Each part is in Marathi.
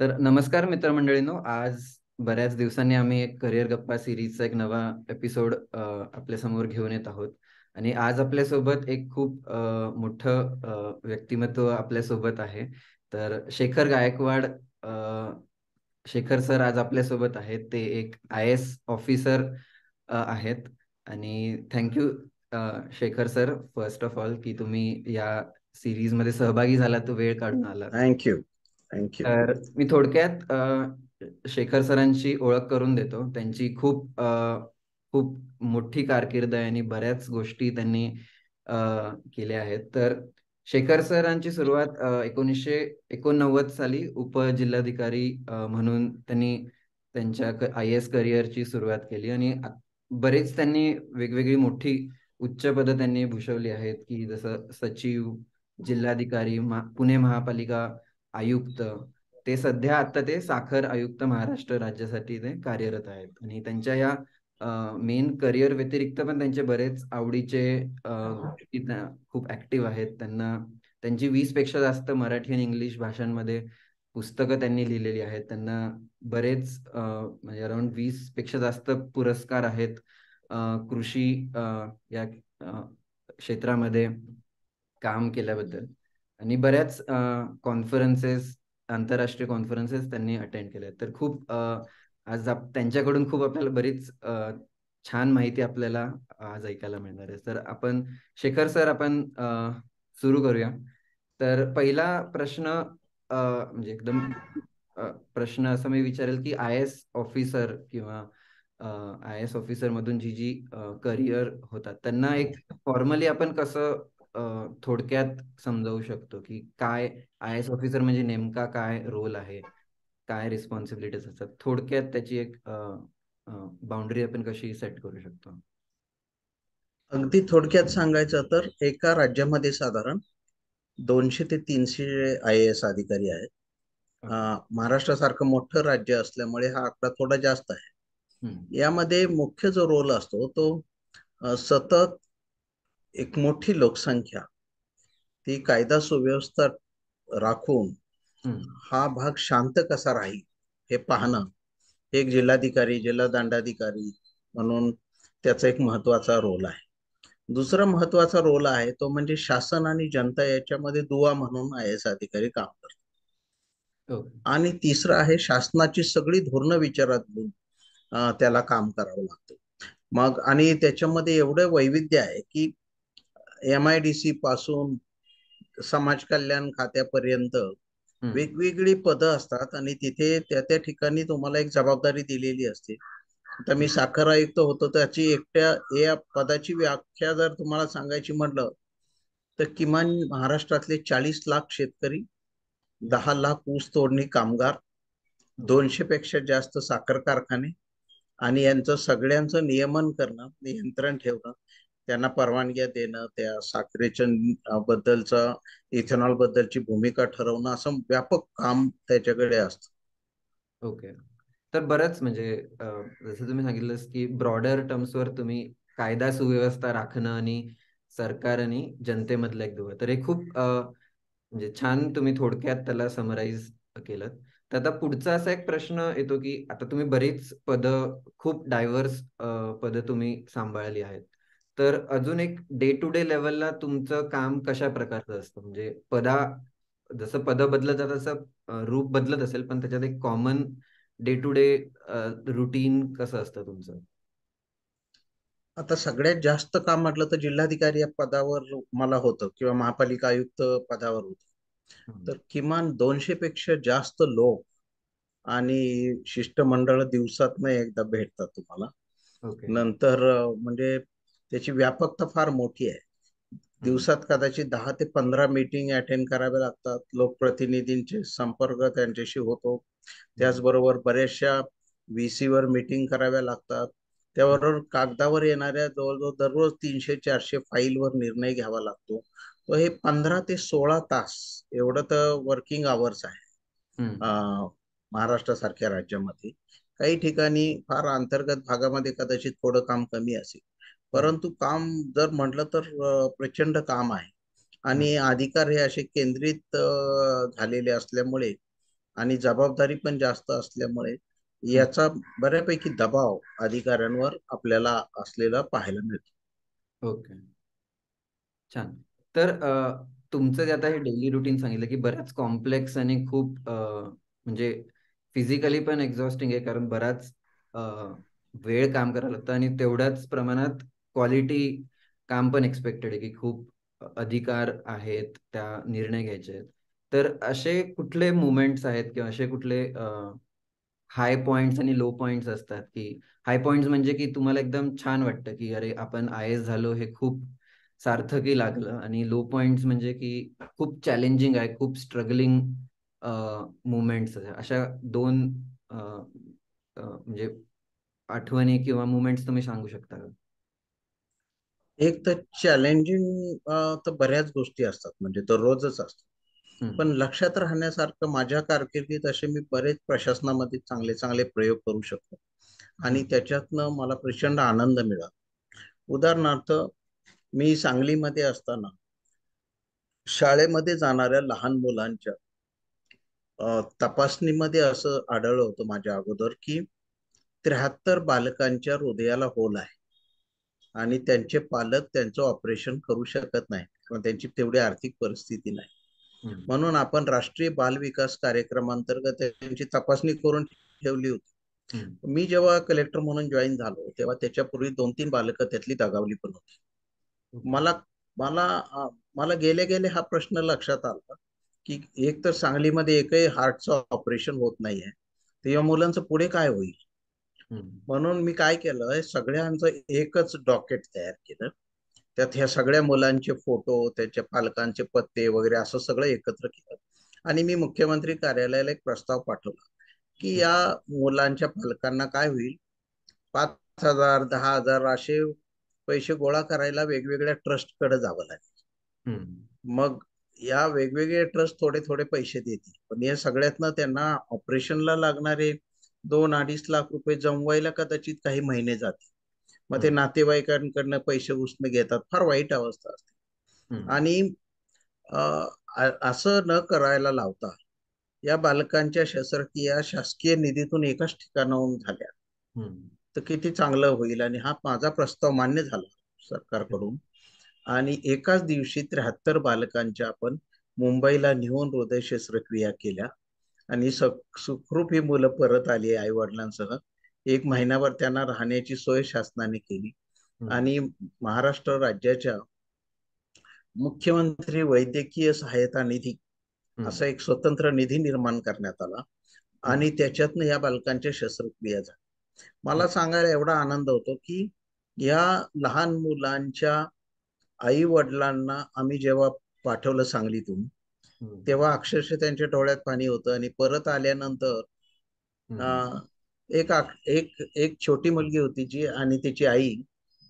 तर नमस्कार मित्रमंडळींनो, आज बऱ्याच दिवसांनी आम्ही एक करिअर गप्पा सीरीजचा एक नवा एपिसोड आपल्या समोर घेऊन येत आहोत. आणि आज आपल्यासोबत एक खूप मोठं व्यक्तिमत्व आपल्यासोबत आहे. तर शेखर गायकवाड, शेखर सर आज आपल्यासोबत आहेत. ते एक IAS ऑफिसर आहेत. आणि thank you Shekhar sir, first of all, की तुम्ही या सीरीजमध्ये सहभागी झालात, तो वेळ काढून आलात. थँक्यू. थँक्यू. तर मी थोडक्यात शेखर सरांची ओळख करून देतो. त्यांची खूप मोठी कारकीर्द आहे आणि बऱ्याच गोष्टी त्यांनी अ, केल्या आहेत. तर शेखर सरांची सुरुवात 1989 साली उपजिल्हाधिकारी म्हणून त्यांनी त्यांच्या IAS करिअरची सुरुवात केली. आणि बरेच त्यांनी वेगवेगळी मोठी उच्च पदं त्यांनी भूषवली आहेत, की जसं सचिव, जिल्हाधिकारी, पुणे महापालिका आयुक्त. ते सध्या आता ते साखर आयुक्त महाराष्ट्र राज्यासाठी ते कार्यरत आहेत. आणि त्यांच्या या मेन करिअर व्यतिरिक्त पण त्यांचे बरेच आवडीचे गोष्टी खूप ऍक्टिव्ह आहेत. त्यांची 20 पेक्षा जास्त मराठी आणि इंग्लिश भाषांमध्ये पुस्तकं त्यांनी लिहिलेली आहेत. त्यांना बरेच म्हणजे अराउंड 20 पेक्षा जास्त पुरस्कार आहेत कृषी या क्षेत्रामध्ये काम केल्याबद्दल. आणि बऱ्याच कॉन्फरन्सेस, आंतरराष्ट्रीय कॉन्फरन्सेस त्यांनी अटेंड केल्या. तर खूप आज त्यांच्याकडून खूप आपल्याला बरीच छान माहिती आपल्याला आज ऐकायला मिळणार आहे. तर शेखर सर, आपण सुरू करूया. तर पहिला प्रश्न म्हणजे एकदम प्रश्न असा मी विचारेल, की IAS ऑफिसर किंवा IAS ऑफिसर मधून जी जी करिअर होतात, त्यांना एक फॉर्मली आपण कसं थोडक्यात समजावू शकतो, की काय IAS ऑफिसर म्हणजे नेमका काय रोल आहे, काय रिस्पॉन्सिबिलिटीज असतात? थोडक्यात त्याची एक बाउंड्री आपण कशी सेट करू शकतो? अगदी थोडक्यात सांगायचं तर एका राज्यामध्ये साधारण 200 ते 300 IAS अधिकारी आहेत. ओके. महाराष्ट्रासारखं मोठं राज्य असल्यामुळे हा आकडा थोडा जास्त आहे. हम्म. यामध्ये मुख्य जो रोल असतो तो सतत एक मोठी लोकसंख्या ती कायदा सुव्यवस्था राखून हम्म. हा भाग शांत कसा राहील हे पाहणं, एक जिल्हाधिकारी, जिल्हा दंडाधिकारी म्हणून त्याचा एक महत्वाचा रोल आहे. दुसरा महत्वाचा रोल आहे तो म्हणजे शासन आणि जनता याच्यामध्ये दुवा म्हणून IAS अधिकारी काम करतात. ओके. आणि तिसरं आहे शासनाची सगळी धोरणं विचारात घेऊन त्याला काम करावं लागतं. मग आणि त्याच्यामध्ये एवढं वैविध्य आहे की MIDC पासून समाज कल्याण खात्यापर्यंत हम्म. वेगवेगळी पदं असतात आणि तिथे त्या त्या ठिकाणी तुम्हाला एक जबाबदारी दिलेली असते. आता मी साखर आयुक्त होतो, त्याची एकट्या या पदाची व्याख्या जर तुम्हाला सांगायची म्हटलं तर किमान महाराष्ट्रातले 40 लाख शेतकरी, 10 लाख ऊस तोडणी कामगार, ओके. 200 पेक्षा जास्त साखर कारखाने आणि यांचं सगळ्यांचं नियमन करणं, नियंत्रण ठेवणं, त्यांना परवानग्या देणं, त्या साखरेच्या बद्दलचं, इथेनॉल बद्दलची भूमिका ठरवणं, असं व्यापक काम त्याच्याकडे असतं. ओके. तर बरंच म्हणजे जसं तुम्ही सांगितलंस, की ब्रॉडर टर्म्सवर तुम्ही कायदा सुव्यवस्था राखणं आणि सरकार आणि जनतेमधलं एक दुवा. तर हे खूप म्हणजे छान तुम्ही थोडक्यात त्याला समराईज केलं. तर आता पुढचा असा एक प्रश्न येतो, की आता तुम्ही बरीच पदं, खूप डायव्हर्स पदं तुम्ही सांभाळली आहेत. तर अजून एक डे टू डे लेवलला तुमचं काम कशा प्रकारचं असतं? म्हणजे जसं पदं बदलत जातात तसं रूप बदलत असेल, पण त्याच्यात एक common day to day routine कसं असतं तुमचं? आता सगळ्यात जास्त काम म्हटलं तर जिल्हाधिकारी या पदावर मला होतं किंवा महापालिका आयुक्त पदावर होतं. हं. तर किमान 200 पेक्षा जास्त लोक आणि शिष्टमंडळ दिवसातनं एकदा भेटतात तुम्हाला. ओके. नंतर म्हणजे त्याची व्यापकता फार मोठी आहे. हं. दिवसात कदाचित 10 ते 15 मीटिंग अटेंड कराव्या लागतात. लोकप्रतिनिधींचे संपर्क त्यांच्याशी होतो. हं. त्याचबरोबर बऱ्याचशा VC वर मीटिंग कराव्या लागतात. हं. त्याबरोबर कागदावर येणाऱ्या जवळजवळ दररोज 300-400 फाईलवर निर्णय घ्यावा लागतो. तर हे 15 ते 16 तास एवढं तर वर्किंग आवर्स आहे. हं. महाराष्ट्रासारख्या राज्यामध्ये काही ठिकाणी फार अंतर्गत भागामध्ये कदाचित थोडं काम कमी असेल, हं. परंतु काम जर म्हटलं तर प्रचंड काम आहे. हं. आणि अधिकार हे असे केंद्रित झालेले असल्यामुळे आणि जबाबदारी पण जास्त असल्यामुळे हम्म. याचा बऱ्यापैकी दबाव अधिकाऱ्यांवर आपल्याला असलेला पाहायला मिळतो. ओके, छान. तर तुमचं जे आता हे डेली रुटीन सांगितलं की बऱ्याच कॉम्प्लेक्स आणि खूप म्हणजे फिजिकली पण एक्झॉस्टिंग आहे, कारण बराच अ, वेळ काम करायला लागतं आणि तेवढ्याच प्रमाणात क्वालिटी काम पण एक्सपेक्टेड आहे, की खूप अधिकार आहेत, त्या निर्णय घ्यायचे आहेत. तर असे कुठले मुवमेंट्स आहेत किंवा असे कुठले हाय पॉइंट्स आणि लो पॉइंट्स असतात, की हाय पॉइंट्स म्हणजे की तुम्हाला एकदम छान वाटतं की अरे आपण आय एस झालो, हे खूप सार्थकी लागलं, आणि लो पॉइंट्स म्हणजे की खूप चॅलेंजिंग आहे, खूप स्ट्रगलिंग मुवमेंट्स आहे. अशा दोन म्हणजे आठवणी किंवा मुवमेंट्स तुम्ही सांगू शकता का? एक तर चॅलेंजिंग तर बऱ्याच गोष्टी असतात, म्हणजे दररोजच असतात. हम्म. पण लक्षात राहण्यासारखं माझ्या कारकिर्दीत असे मी बरेच प्रशासनामध्ये चांगले चांगले प्रयोग करू शकतो आणि हम्म. त्याच्यातनं मला प्रचंड आनंद मिळाला. उदाहरणार्थ, मी सांगलीमध्ये असताना शाळेमध्ये जाणाऱ्या लहान मुलांच्या तपासणीमध्ये असं आढळलं होतं माझ्या अगोदर की 73 बालकांच्या हृदयाला होल आहे आणि त्यांचे पालक त्यांचं ऑपरेशन करू शकत नाही, कारण त्यांची तेवढी आर्थिक परिस्थिती नाही. हम्म. म्हणून आपण राष्ट्रीय बाल विकास कार्यक्रमांतर्गत त्यांची तपासणी करून ठेवली होती. हम्म. मी जेव्हा कलेक्टर म्हणून जॉईन झालो तेव्हा त्याच्यापूर्वी 2-3 बालकं त्यातली दगावली पण होती. ओके. मला मला मला गेले गेले हा प्रश्न लक्षात आला की एक तर सांगलीमध्ये एकही हार्टचं ऑपरेशन होत नाहीये, तर या मुलांचं पुढे काय होईल. हम्म. म्हणून मी काय केलं, सगळ्यांचं एकच डॉकेट तयार केलं. त्यात ह्या सगळ्या मुलांचे फोटो, त्यांच्या पालकांचे पत्ते वगैरे असं सगळं एकत्र केलं आणि मी मुख्यमंत्री कार्यालयाला एक प्रस्ताव पाठवला की हम्म. या मुलांच्या पालकांना काय होईल, 5,000 10,000 असे पैसे गोळा करायला वेगवेगळ्या ट्रस्टकडे जावं लागेल. हम्म. मग या वेगवेगळे ट्रस्ट थोडे थोडे पैसे देतील, पण या सगळ्यातनं त्यांना ऑपरेशनला लागणारे 2-2.5 लाख रुपये जमवायला कदाचित काही महिने जातील. मग ते हम्म. नातेवाईकांकडनं पैसे उसने घेतात, फार वाईट अवस्था असते. हम्म. आणि असं न करायला लावता या बालकांच्या शस्त्रक्रिया शासकीय निधीतून एकाच ठिकाणाहून झाल्या हम्म. तर किती चांगलं होईल. आणि हा माझा प्रस्ताव मान्य झाला सरकारकडून आणि एकाच दिवशी 73 बालकांच्या आपण मुंबईला नेऊन हृदय शस्त्रक्रिया केल्या आणि सुखरूप ही मुलं परत आली आई वडिलांसह. 1 महिनाभर त्यांना राहण्याची सोय शासनाने केली हम्म. आणि महाराष्ट्र राज्याच्या मुख्यमंत्री वैद्यकीय सहायता निधी हम्म. असा एक स्वतंत्र निधी निर्माण करण्यात आला हम्म. आणि त्याच्यातनं या बालकांच्या शस्त्रक्रिया झाल्या. मला सांगायला एवढा आनंद होतो की या लहान मुलांच्या आई वडिलांना आम्ही जेव्हा पाठवलं सांगलीतून, हम्म. तेव्हा अक्षरशः त्यांच्या डोळ्यात पाणी होतं आणि परत आल्यानंतर हम्म. अं, एक एक छोटी मुलगी होती जी आणि तिची आई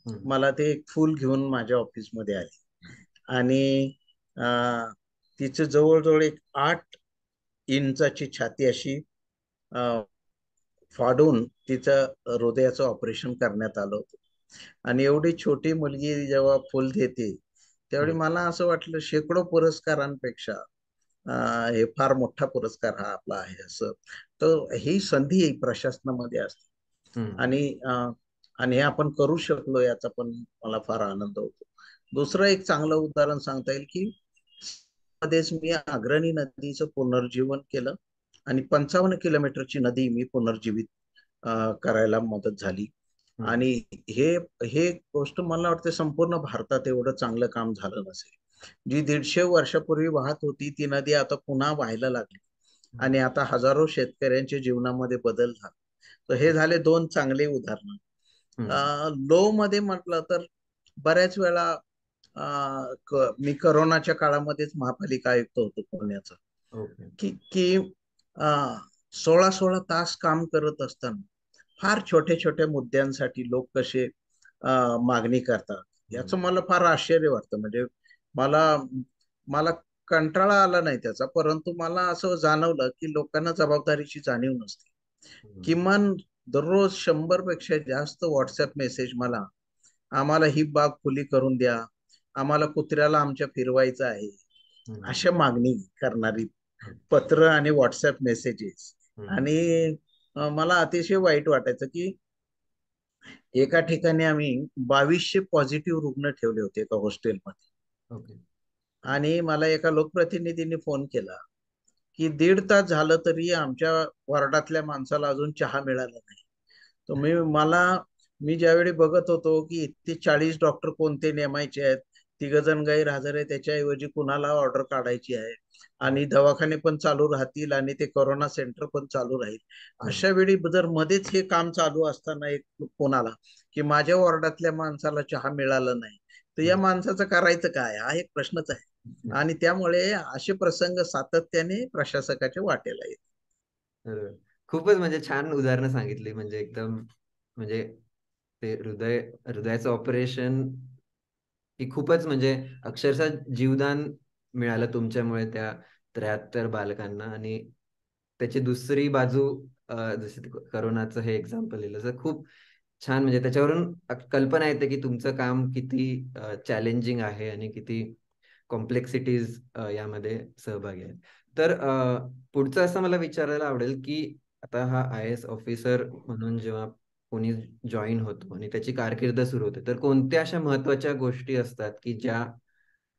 हम्म. मला ते एक फूल घेऊन माझ्या ऑफिसमध्ये आली आणि अं, तिचं जवळजवळ एक 8 इंचाची छाती अशी अं, फाडून तिचं हृदयाचं ऑपरेशन करण्यात आलं होतं. आणि एवढी छोटी मुलगी जेव्हा फुल देते त्यावेळी हम्म. मला असं वाटलं शेकडो पुरस्कारांपेक्षा हे फार मोठा पुरस्कार हा आपला आहे असं. तर ही संधी प्रशासनामध्ये असते हम्म. आणि आणि हे आपण करू शकलो याचा पण मला फार आनंद होतो. दुसरं एक चांगलं उदाहरण सांगता येईल की मध्येच मी अग्रणी नदीचं पुनर्जीवन केलं आणि 55 किलोमीटरची नदी मी पुनर्जीवित करायला मदत झाली. हम्म. आणि हे हे गोष्ट मला वाटते संपूर्ण भारतात एवढं चांगलं काम झालं नसेल. जी 150 वर्षापूर्वी वाहत होती ती नदी आता पुन्हा व्हायला लागली आणि हम्म. आता हजारो शेतकऱ्यांच्या जीवनामध्ये बदल झाला. तर हे झाले दोन चांगले उदाहरण. हम्म. लो मध्ये म्हटलं तर बऱ्याच वेळा मी करोनाच्या काळामध्येच महापालिका आयुक्त होतो पुण्याचा ओके. की 16-16 तास काम करत असताना फार छोट्या छोट्या मुद्द्यांसाठी लोक कसे मागणी करतात हम्म. याचं मला फार आश्चर्य वाटतं. म्हणजे मला मला कंटाळा आला नाही त्याचा, परंतु मला असं जाणवलं की लोकांना जबाबदारीची जाणीव नसते. हम्म. किमान दररोज 100 पेक्षा जास्त व्हॉट्सअप मेसेज मला, आम्हाला ही बाग खुली करून द्या, आम्हाला कुत्र्याला आमच्या फिरवायचं आहे, हम्म. अशा मागणी करणारी पत्र आणि व्हॉट्सअप मेसेजेस. हम्म. आणि मला अतिशय वाईट वाटायचं की एका ठिकाणी आम्ही 2200 पॉझिटिव्ह रुग्ण ठेवले होते एका हॉस्टेलमध्ये. ओके. आणि मला एका लोकप्रतिनिधींनी फोन केला की 1.5 तास झालं तरी आमच्या वार्डातल्या माणसाला अजून चहा मिळाला नाही. तर मी ज्यावेळी बघत होतो की इथे 40 डॉक्टर कोणते नेमायचे आहेत, 3 जण गैरहजर आहे, त्याच्याऐवजी कुणाला ऑर्डर काढायची आहे, आणि दवाखाने पण चालू राहतील आणि ते कोरोना सेंटर पण चालू राहील. हम्म. अशा वेळी जर मध्येच हे काम चालू असताना एक कोणाला की माझ्या वॉर्डातल्या माणसाला चहा मिळाला नाही, तर या हम्म. माणसाचं करायचं काय, हा एक प्रश्नच आहे. आणि त्यामुळे असे प्रसंग सातत्याने प्रशासकाच्या वाटेला येतात. बरोबर. खूपच म्हणजे छान उदाहरणं सांगितली, म्हणजे एकदम, म्हणजे ते हृदयाचं ऑपरेशन ही खूपच म्हणजे अक्षरशः जीवदान मिळालं तुमच्यामुळे त्या 73 बालकांना. आणि त्याची दुसरी बाजू, जसं ते करोनाचं हे एक्झाम्पल दिलं, तर खूप छान, म्हणजे त्याच्यावरून कल्पना येते की तुमचं काम किती चॅलेंजिंग आहे आणि किती कॉम्प्लेक्सिटीज यामध्ये सहभागी आहेत. तर पुढचं असं मला विचारायला आवडेल की आता हा IAS ऑफिसर म्हणून जेव्हा कोणी जॉईन होतो आणि त्याची कारकीर्द सुरू होते, तर कोणत्या अशा महत्वाच्या गोष्टी असतात की ज्या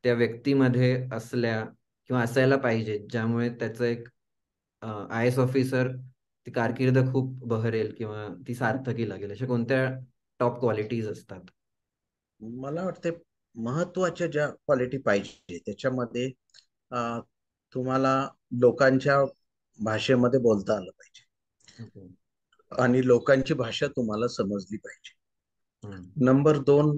त्या व्यक्तीमध्ये असल्या किंवा असायला पाहिजे, ज्यामुळे त्याचं एक IAS ऑफिसर ती कारकीर्द खूप बहरेल किंवा ती सार्थकी लागेल, अशा कोणत्या टॉप क्वालिटीज असतात? मला वाटते महत्वाच्या ज्या क्वालिटी पाहिजे त्याच्यामध्ये अ, तुम्हाला लोकांच्या भाषेमध्ये बोलता आलं पाहिजे, ओके. आणि लोकांची भाषा तुम्हाला समजली पाहिजे. हम्म. नंबर 2,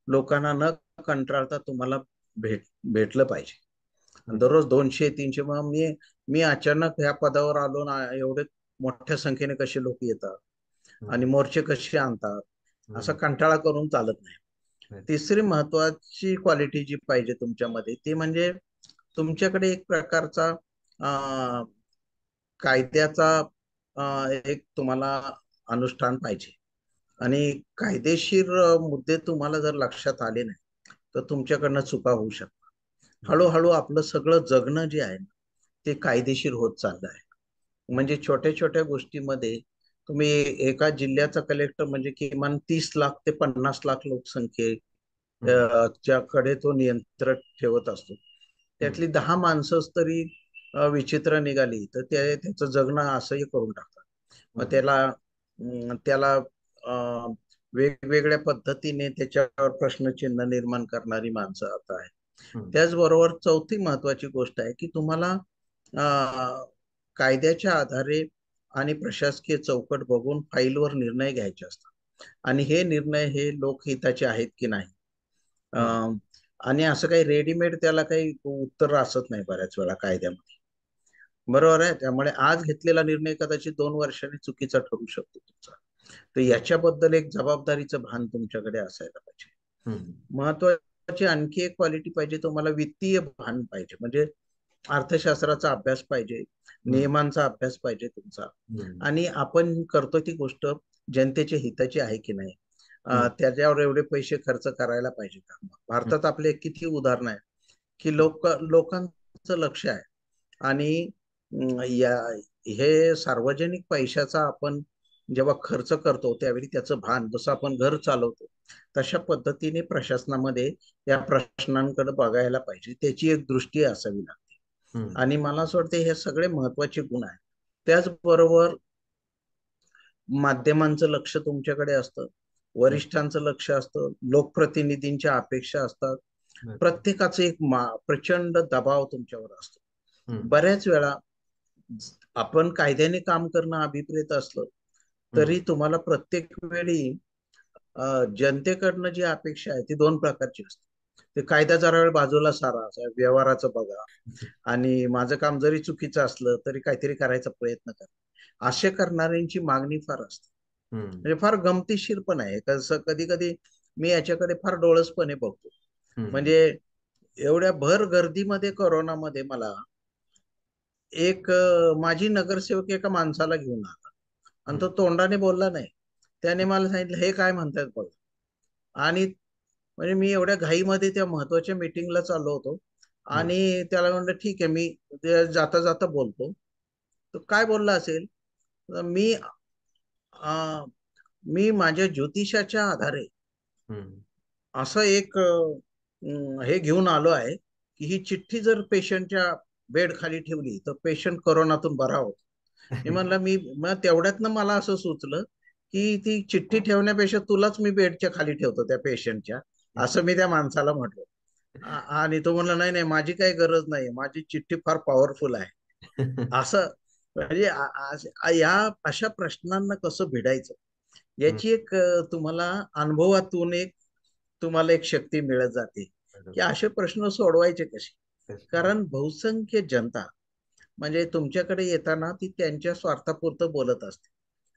लोकांना न कंटाळता तुम्हाला भेटलं पाहिजे. हम्म. दररोज 200-300, मग मी अचानक ह्या पदावर आलो ना, एवढे मोठ्या संख्येने कसे लोक येतात आणि हम्म. मोर्चे कसे आणतात, असा हम्म. कंटाळा करून चालत नाही. अच्छा. तिसरी महत्वाची क्वालिटी जी पाहिजे तुमच्यामध्ये ती म्हणजे तुमच्याकडे एक प्रकारचा अं, कायद्याचा एक तुम्हाला अनुष्ठान पाहिजे. आणि कायदेशीर मुद्दे तुम्हाला जर लक्षात आले नाही तर तुमच्याकडनं चुका होऊ शकतात. हम्म. हळूहळू आपलं सगळं जगणं जे आहे ना, ते कायदेशीर होत चाललं आहे. म्हणजे छोट्या छोट्या गोष्टीमध्ये तुम्ही एका जिल्ह्याचा कलेक्टर म्हणजे किमान 30 लाख ते 50 लाख लोकसंख्ये हम्म. च्याकडे तो नियंत्रण ठेवत असतो. हम्म. त्यातली 10 माणसंच तरी विचित्र निघाली तर त्याचं जगणं असंही करून टाकतात. मग हम्म. त्याला वेगवेगळ्या पद्धतीने त्याच्यावर प्रश्नचिन्ह निर्माण करणारी माणसं आता आहेत. हम्म. त्याचबरोबर चौथी महत्वाची गोष्ट आहे की तुम्हाला कायद्याच्या आधारे आणि प्रशासकीय चौकट बघून फाईलवर निर्णय घ्यायचे असतात, आणि हे निर्णय हे लोकहिताचे आहेत की नाही. हम्म. अं, आणि असं काही रेडीमेड त्याला काही उत्तर असत नाही बऱ्याच वेळा कायद्यामध्ये. बरोबर आहे. त्यामुळे आज घेतलेला निर्णय कदाचित 2 वर्षांनी चुकीचा ठरू शकतो तुमचा. तर हम्म. याच्याबद्दल एक जबाबदारीचं भान तुमच्याकडे असायला पाहिजे. हम्म. महत्वाची आणखी एक क्वालिटी पाहिजे, तुम्हाला वित्तीय भान पाहिजे. म्हणजे अर्थशास्त्राचा अभ्यास पाहिजे, हम्म. नियमांचा अभ्यास पाहिजे तुमचा, हम्म. आणि आपण करतो ती गोष्ट जनतेच्या हिताची आहे की नाही, हम्म. त्याच्यावर एवढे पैसे खर्च करायला पाहिजे का. हम्म. भारतात आपले किती उदाहरण आहे की लोकांचं लक्ष आहे. आणि या हे सार्वजनिक पैशाचा आपण जेव्हा खर्च करतो त्यावेळी त्याचं भान, जसं आपण घर चालवतो तशा पद्धतीने प्रशासनामध्ये या प्रश्नांकडे बघायला पाहिजे, त्याची एक दृष्टी असावी लागते. हम्म. आणि मला असं वाटतं हे सगळे महत्वाचे गुण आहेत. त्याचबरोबर माध्यमांचं लक्ष तुमच्याकडे असतं, हम्म. वरिष्ठांचं लक्ष असतं, लोकप्रतिनिधींच्या अपेक्षा असतात. अच्छा. प्रत्येकाचं एक प्रचंड दबाव तुमच्यावर असतो. हम्म. बऱ्याच वेळा आपण कायद्याने काम करणं अभिप्रेत असलं हम्म. तरी तुम्हाला प्रत्येक वेळी जनतेकडनं जी अपेक्षा आहे ती 2 प्रकारची असते. ते कायदा जरा वेळ बाजूला सारा, व्यवहाराचं बघा, आणि माझं काम जरी चुकीचं असलं तरी काहीतरी करायचा प्रयत्न करा, असे करणाऱ्यांची मागणी फार असते. हम्म. म्हणजे फार गमतीशीर पण आहे कसं, कधी कधी मी याच्याकडे फार डोळसपणे बघतो. हम्म. म्हणजे एवढ्या भर गर्दीमध्ये कोरोनामध्ये मला एक माझी नगरसेवक एका माणसाला घेऊन आला, आणि तो हम्म. तोंडाने बोलला नाही. त्याने मला सांगितलं हे काय म्हणतात बघा. आणि म्हणजे मी एवढ्या घाईमध्ये त्या महत्वाच्या मीटिंगला चाललो होतो, हम्म. आणि त्याला म्हणलं ठीक आहे, मी जाता जाता बोलतो. तो काय बोलला असेल, मी मी माझ्या ज्योतिषाच्या आधारे हम्म. असं एक हे घेऊन आलो आहे की ही चिठ्ठी जर पेशंटच्या बेड खाली ठेवली तर पेशंट कोरोनातून बरा होतो. मी म्हणलं, मी मग तेवढ्यातनं मला असं सुचलं की ती चिठ्ठी ठेवण्यापेक्षा तुलाच मी बेडच्या खाली ठेवतो त्या पेशंटच्या, असं मी त्या माणसाला म्हटलं. आणि तो म्हणला, नाही नाही, माझी काही गरज नाही, माझी चिठ्ठी फार पॉवरफुल आहे. असं म्हणजे या अशा प्रश्नांना कसं भिडायचं हम्म. याची एक तुम्हाला अनुभवातून एक तुम्हाला एक शक्ती मिळत जाते की बरोबर. असे प्रश्न सोडवायचे कसे. तशी. कारण बहुसंख्य जनता म्हणजे तुमच्याकडे येताना ती त्यांच्या स्वार्थापुरतं बोलत असते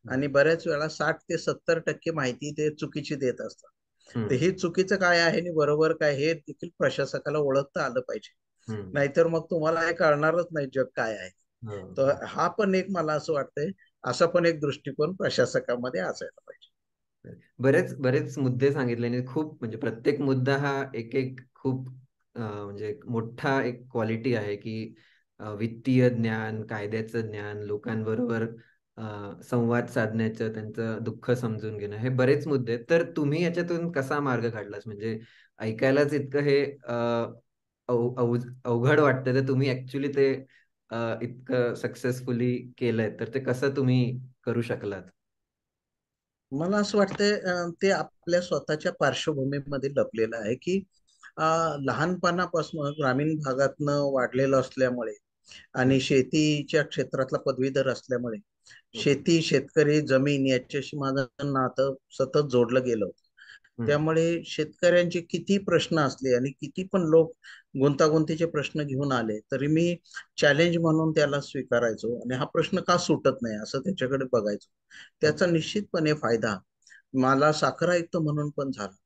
आणि हम्म. बऱ्याच वेळा 60 ते 70% माहिती ते चुकीची देत असतात. तर हम्म. हे चुकीचं काय आहे आणि बरोबर काय हे देखील प्रशासकाला ओळखता आलं पाहिजे. हम्म. नाहीतर मग तुम्हाला हे कळणारच नाही जग काय आहे. हो, तर हो. हा पण एक मला असं वाटतंय, असा पण एक दृष्टिकोन प्रशासकामध्ये असायला पाहिजे. बरेच बरेच मुद्दे सांगितले आणि खूप म्हणजे प्रत्येक मुद्दा हा एक एक खूप म्हणजे एक मोठा एक क्वालिटी आहे की वित्तीय ज्ञान, कायद्याचं ज्ञान, लोकांबरोबर संवाद साधण्याचं, त्यांचं दुःख समजून घेणं, हे बरेच मुद्दे आहेत. तर तुम्ही याच्यातून कसा मार्ग काढलास? म्हणजे ऐकायलाच इतकं हे अवघड वाटतं, तर तुम्ही ऍक्च्युली ते इतकं सक्सेसफुली केलंय, तर ते कसं तुम्ही करू शकलात? मला असं वाटतंय ते आपल्या स्वतःच्या पार्श्वभूमीमध्ये लपलेलं आहे की लहानपणापासून ग्रामीण भागातनं वाढलेलं असल्यामुळे हम्म. आणि शेतीच्या क्षेत्रातला पदवीधर असल्यामुळे ओके. शेती, शेतकरी, जमीन याच्याशी माझं नातं सतत जोडलं गेलं होतं. हम्म. त्यामुळे शेतकऱ्यांचे किती प्रश्न असले आणि किती पण लोक गुंतागुंतीचे प्रश्न घेऊन आले तरी मी चॅलेंज म्हणून त्याला स्वीकारायचो आणि हा प्रश्न का सुटत नाही असं त्याच्याकडे बघायचो. त्याचा ओके. निश्चितपणे फायदा मला साखर आयुक्त म्हणून पण झाला.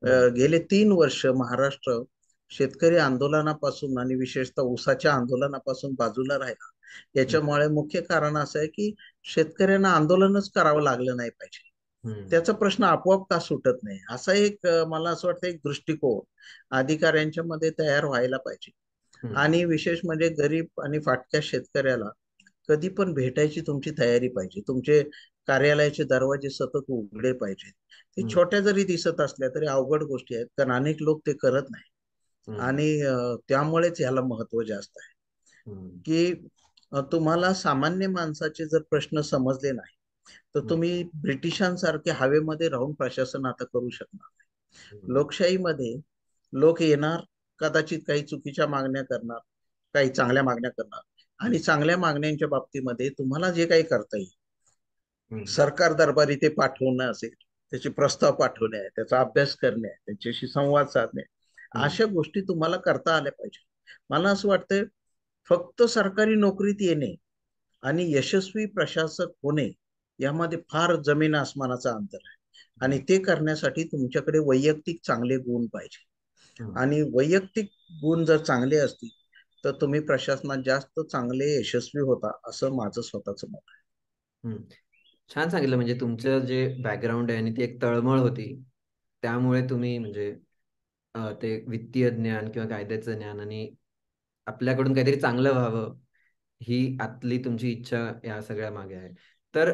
हम्म. गेले 3 वर्ष महाराष्ट्र शेतकरी आंदोलनापासून आणि विशेषतः ऊसाच्या आंदोलनापासून बाजूला राहिला. हम्म. याच्यामुळे मुख्य कारण असं आहे की शेतकऱ्यांना आंदोलनच करावं लागलं नाही पाहिजे. हम्म. त्याचा प्रश्न आपोआप का सुटत नाही असा एक मला असं वाटतं एक दृष्टिकोन अधिकाऱ्यांच्या मध्ये तयार व्हायला पाहिजे. हम्म. आणि विशेष म्हणजे गरीब आणि फाटक्या शेतकऱ्याला कधी पण भेटायची तुमची तयारी पाहिजे. तुमचे कार्यालयाचे दरवाजे सतत उघडे पाहिजेत. ते हम्म. छोट्या जरी दिसत असल्या तरी अवघड गोष्टी आहेत, कारण अनेक लोक ते करत नाही. हम्म. आणि त्यामुळेच याला महत्व जास्त आहे हम्म. की तुम्हाला सामान्य माणसाचे जर प्रश्न समजले नाही तर हम्म. तुम्ही ब्रिटिशांसारखे हवेमध्ये राहून प्रशासन आता करू शकणार नाही. हम्म. लोकशाहीमध्ये लोक येणार, कदाचित काही चुकीच्या मागण्या करणार, काही चांगल्या मागण्या करणार आणि चांगल्या मागण्यांच्या बाबतीमध्ये तुम्हाला जे काही करता येईल, हम्म. सरकार दरबारी ते पाठवणं असेल, त्याचे प्रस्ताव पाठवणे आहे, त्याचा अभ्यास करणे आहे, त्यांच्याशी संवाद साधणे, हम्म. अशा गोष्टी तुम्हाला करता आल्या पाहिजे. मला असं वाटतंय फक्त सरकारी नोकरीत येणे आणि यशस्वी प्रशासक होणे यामध्ये फार जमीन आसमानाचा अंतर आहे. आणि हम्म. ते करण्यासाठी तुमच्याकडे वैयक्तिक चांगले गुण पाहिजे. हम्म. आणि वैयक्तिक गुण जर चांगले असतील तर तुम्ही प्रशासनात जास्त चांगले यशस्वी होता असं माझं स्वतःचं मत आहे. हम्म. छान सांगितलं. म्हणजे तुमचं जे बॅकग्राऊंड आहे आणि ती एक तळमळ होती, त्यामुळे तुम्ही म्हणजे ते वित्तीय ज्ञान किंवा कायद्याचं ज्ञान आणि आपल्याकडून काहीतरी चांगलं व्हावं, ही आतली तुमची इच्छा या सगळ्या मागे आहे. तर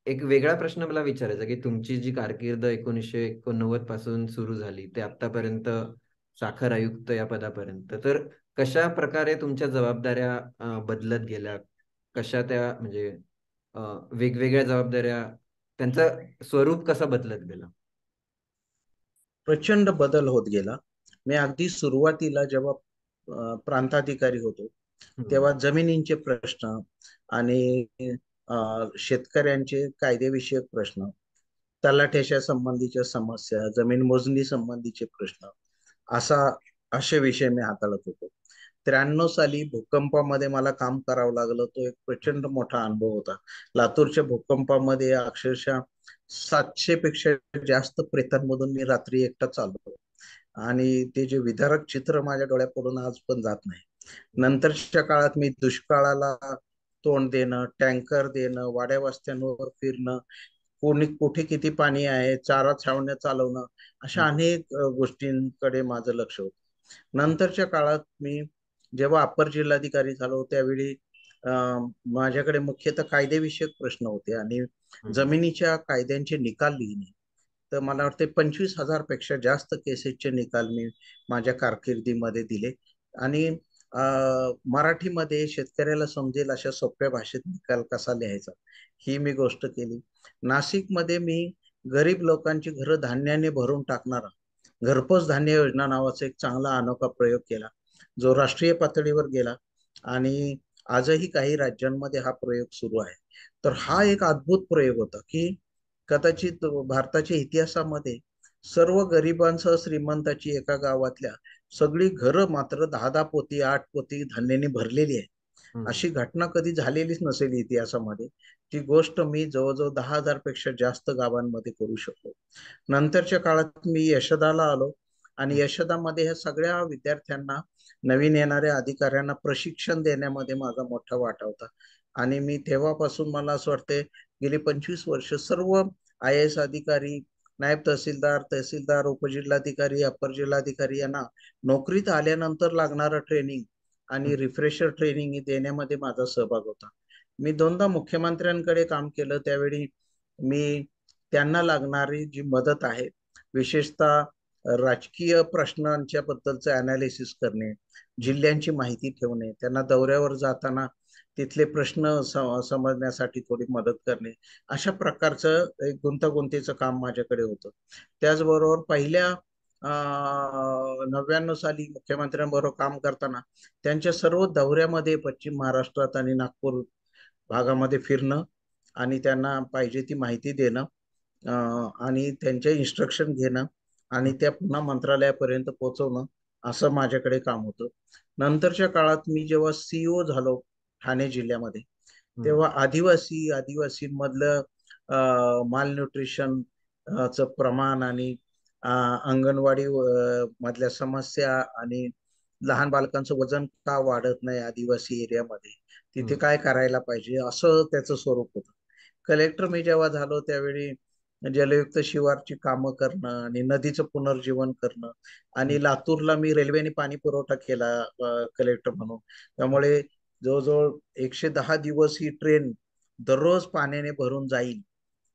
एक वेगळा प्रश्न मला विचारायचा की तुमची जी कारकीर्द 1989 पासून सुरू झाली ते आतापर्यंत साखर आयुक्त या पदापर्यंत, तर कशा प्रकारे तुमच्या जबाबदाऱ्या बदलत गेल्या? कशा त्या म्हणजे अ, वेगवेगळ्या जबाबदाऱ्या, त्यांचं स्वरूप कसं बदलत गेलं? प्रचंड बदल होत गेला. मी अगदी सुरुवातीला जेव्हा प्रांताधिकारी होतो हम्म. तेव्हा जमिनींचे प्रश्न आणि शेतकऱ्यांचे कायदेविषयक प्रश्न, तलाठ्याच्या संबंधीच्या समस्या, जमीन मोजणी संबंधीचे प्रश्न, असा असे विषय मी हाताळत होतो. 93 साली भूकंपामध्ये मला काम करावं लागलं. तो एक प्रचंड मोठा अनुभव होता. लातूरच्या भूकंपामध्ये अक्षरशः 700 पेक्षा जास्त प्रेतांमधून मी रात्री एकटा चालतो आणि ते जे विदारक चित्र माझ्या डोळ्यापुढून आज पण जात नाही. हम्म. नंतरच्या काळात मी दुष्काळाला तोंड देणं, टँकर देणं, वाड्या वस्त्यांवर फिरणं, कोणी कुठे किती पाणी आहे, चारा छावण्या चालवणं, अशा हम्म. अनेक गोष्टींकडे माझं लक्ष होतं. नंतरच्या काळात मी जेव्हा अप्पर जिल्हाधिकारी झालो त्यावेळी माझ्याकडे मुख्यतः कायदेविषयक प्रश्न होते आणि हम्म. जमिनीच्या कायद्यांचे निकाल लिहिणे. तर मला वाटते 25,000 पेक्षा जास्त केसेसचे निकाल मी माझ्या कारकिर्दीमध्ये दिले. आणि मराठीमध्ये शेतकऱ्याला समजेल अशा सोप्या भाषेत निकाल कसा लिहायचा ही मी गोष्ट केली. नाशिकमध्ये मी गरीब लोकांची घरं धान्याने भरून टाकणारा घरपोच धान्य योजना नावाचा एक चांगला अनोखा प्रयोग केला, जो राष्ट्रीय पातळीवर गेला आणि आजही काही राज्यांमध्ये हा प्रयोग सुरू आहे. तर हा एक अद्भुत प्रयोग होता की कदाचित भारताच्या इतिहासामध्ये सर्व गरिबांसह श्रीमंताची एका गावातल्या सगळी घरं मात्र 10-10 पोती 8 पोती धान्याने भरलेली आहे. हम्म. अशी घटना कधी झालेलीच नसेल इतिहासामध्ये. ती गोष्ट मी जवळजवळ 10,000 पेक्षा जास्त गावांमध्ये करू शकतो. नंतरच्या काळात मी यशदाला आलो आणि यशदामध्ये ह्या सगळ्या विद्यार्थ्यांना, नवीन येणाऱ्या अधिकाऱ्यांना प्रशिक्षण देण्यामध्ये माझा मोठा वाटा होता. आणि मी तेव्हापासून मला असं वाटते गेली 25 वर्ष सर्व IAS अधिकारी, नायब तहसीलदार, तहसीलदार, उपजिल्हाधिकारी, अप्पर जिल्हाधिकारी यांना नोकरीत आल्यानंतर लागणारं ट्रेनिंग आणि रिफ्रेशर ट्रेनिंग देण्यामध्ये माझा सहभाग होता. मी 2दा मुख्यमंत्र्यांकडे काम केलं. त्यावेळी मी त्यांना लागणारी जी मदत आहे, विशेषतः राजकीय प्रश्नांच्या बद्दलचं अनालिसिस करणे, जिल्ह्यांची माहिती ठेवणे, त्यांना दौऱ्यावर जाताना तिथले प्रश्न समजण्यासाठी थोडी मदत करणे, अशा प्रकारचं एक गुंतागुंतीचं काम माझ्याकडे होतं. त्याचबरोबर पहिल्या 99 साली मुख्यमंत्र्यांबरोबर काम करताना त्यांच्या सर्व दौऱ्यामध्ये पश्चिम महाराष्ट्रात आणि नागपूर भागामध्ये फिरणं आणि त्यांना पाहिजे ती माहिती देणं, आणि त्यांचे इन्स्ट्रक्शन घेणं आणि त्या पुन्हा मंत्रालयापर्यंत पोहोचवणं, असं माझ्याकडे काम होतं. नंतरच्या काळात मी जेव्हा CEO झालो ठाणे जिल्ह्यामध्ये, तेव्हा आदिवासींमधलं माल न्यूट्रिशन च प्रमाण आणि अंगणवाडी मधल्या समस्या आणि लहान बालकांचं वजन का वाढत नाही आदिवासी एरियामध्ये, तिथे काय करायला पाहिजे, असं त्याचं स्वरूप होतं. कलेक्टर मी जेव्हा झालो त्यावेळी जलयुक्त शिवारची कामं करणं आणि नदीचं पुनर्जीवन करणं, आणि लातूरला मी रेल्वेने पाणी पुरवठा केला कलेक्टर म्हणून. त्यामुळे जवळजवळ 110 दिवस ही ट्रेन दररोज पाण्याने भरून जाईल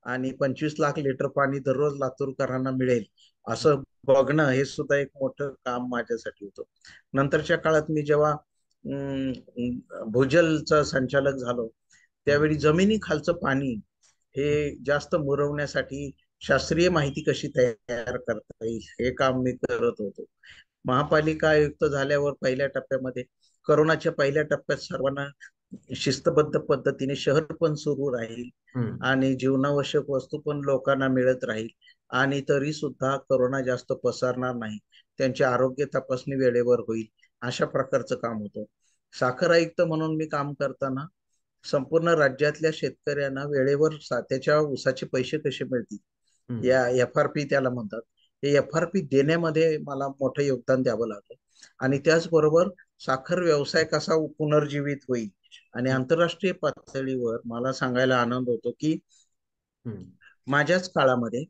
आणि 25 लाख लिटर पाणी दररोज लातूरकरांना मिळेल असं बघणं, हे सुद्धा एक मोठं काम माझ्यासाठी होतं. नंतरच्या काळात मी जेव्हा भूजलचा संचालक झालो त्यावेळी जमिनी खालचं पाणी हे जास्त मुरवण्यासाठी शास्त्रीय माहिती कशी तयार करता येईल हे काम मी करत होतो. महापालिका आयुक्त झाल्यावर पहिल्या टप्प्यामध्ये, करोनाच्या पहिल्या टप्प्यात सर्वांना शिस्तबद्ध पद्धतीने शहर पण सुरू राहील आणि जीवनावश्यक वस्तू पण लोकांना मिळत राहील आणि तरी सुद्धा करोना जास्त पसरणार नाही, त्यांची आरोग्य तपासणी वेळेवर होईल, अशा प्रकारचं काम होतं. साखर आयुक्त म्हणून मी काम करताना संपूर्ण राज्यातल्या शेतकऱ्यांना वेळेवर त्याच्या ऊसाचे पैसे कसे मिळतील, या FRP त्याला म्हणतात, हे FRP देण्यामध्ये मला मोठं योगदान द्यावं लागलं. आणि त्याचबरोबर साखर व्यवसाय कसा पुनर्जीवित होईल. आणि आंतरराष्ट्रीय पातळीवर मला सांगायला आनंद होतो की माझ्याच काळामध्ये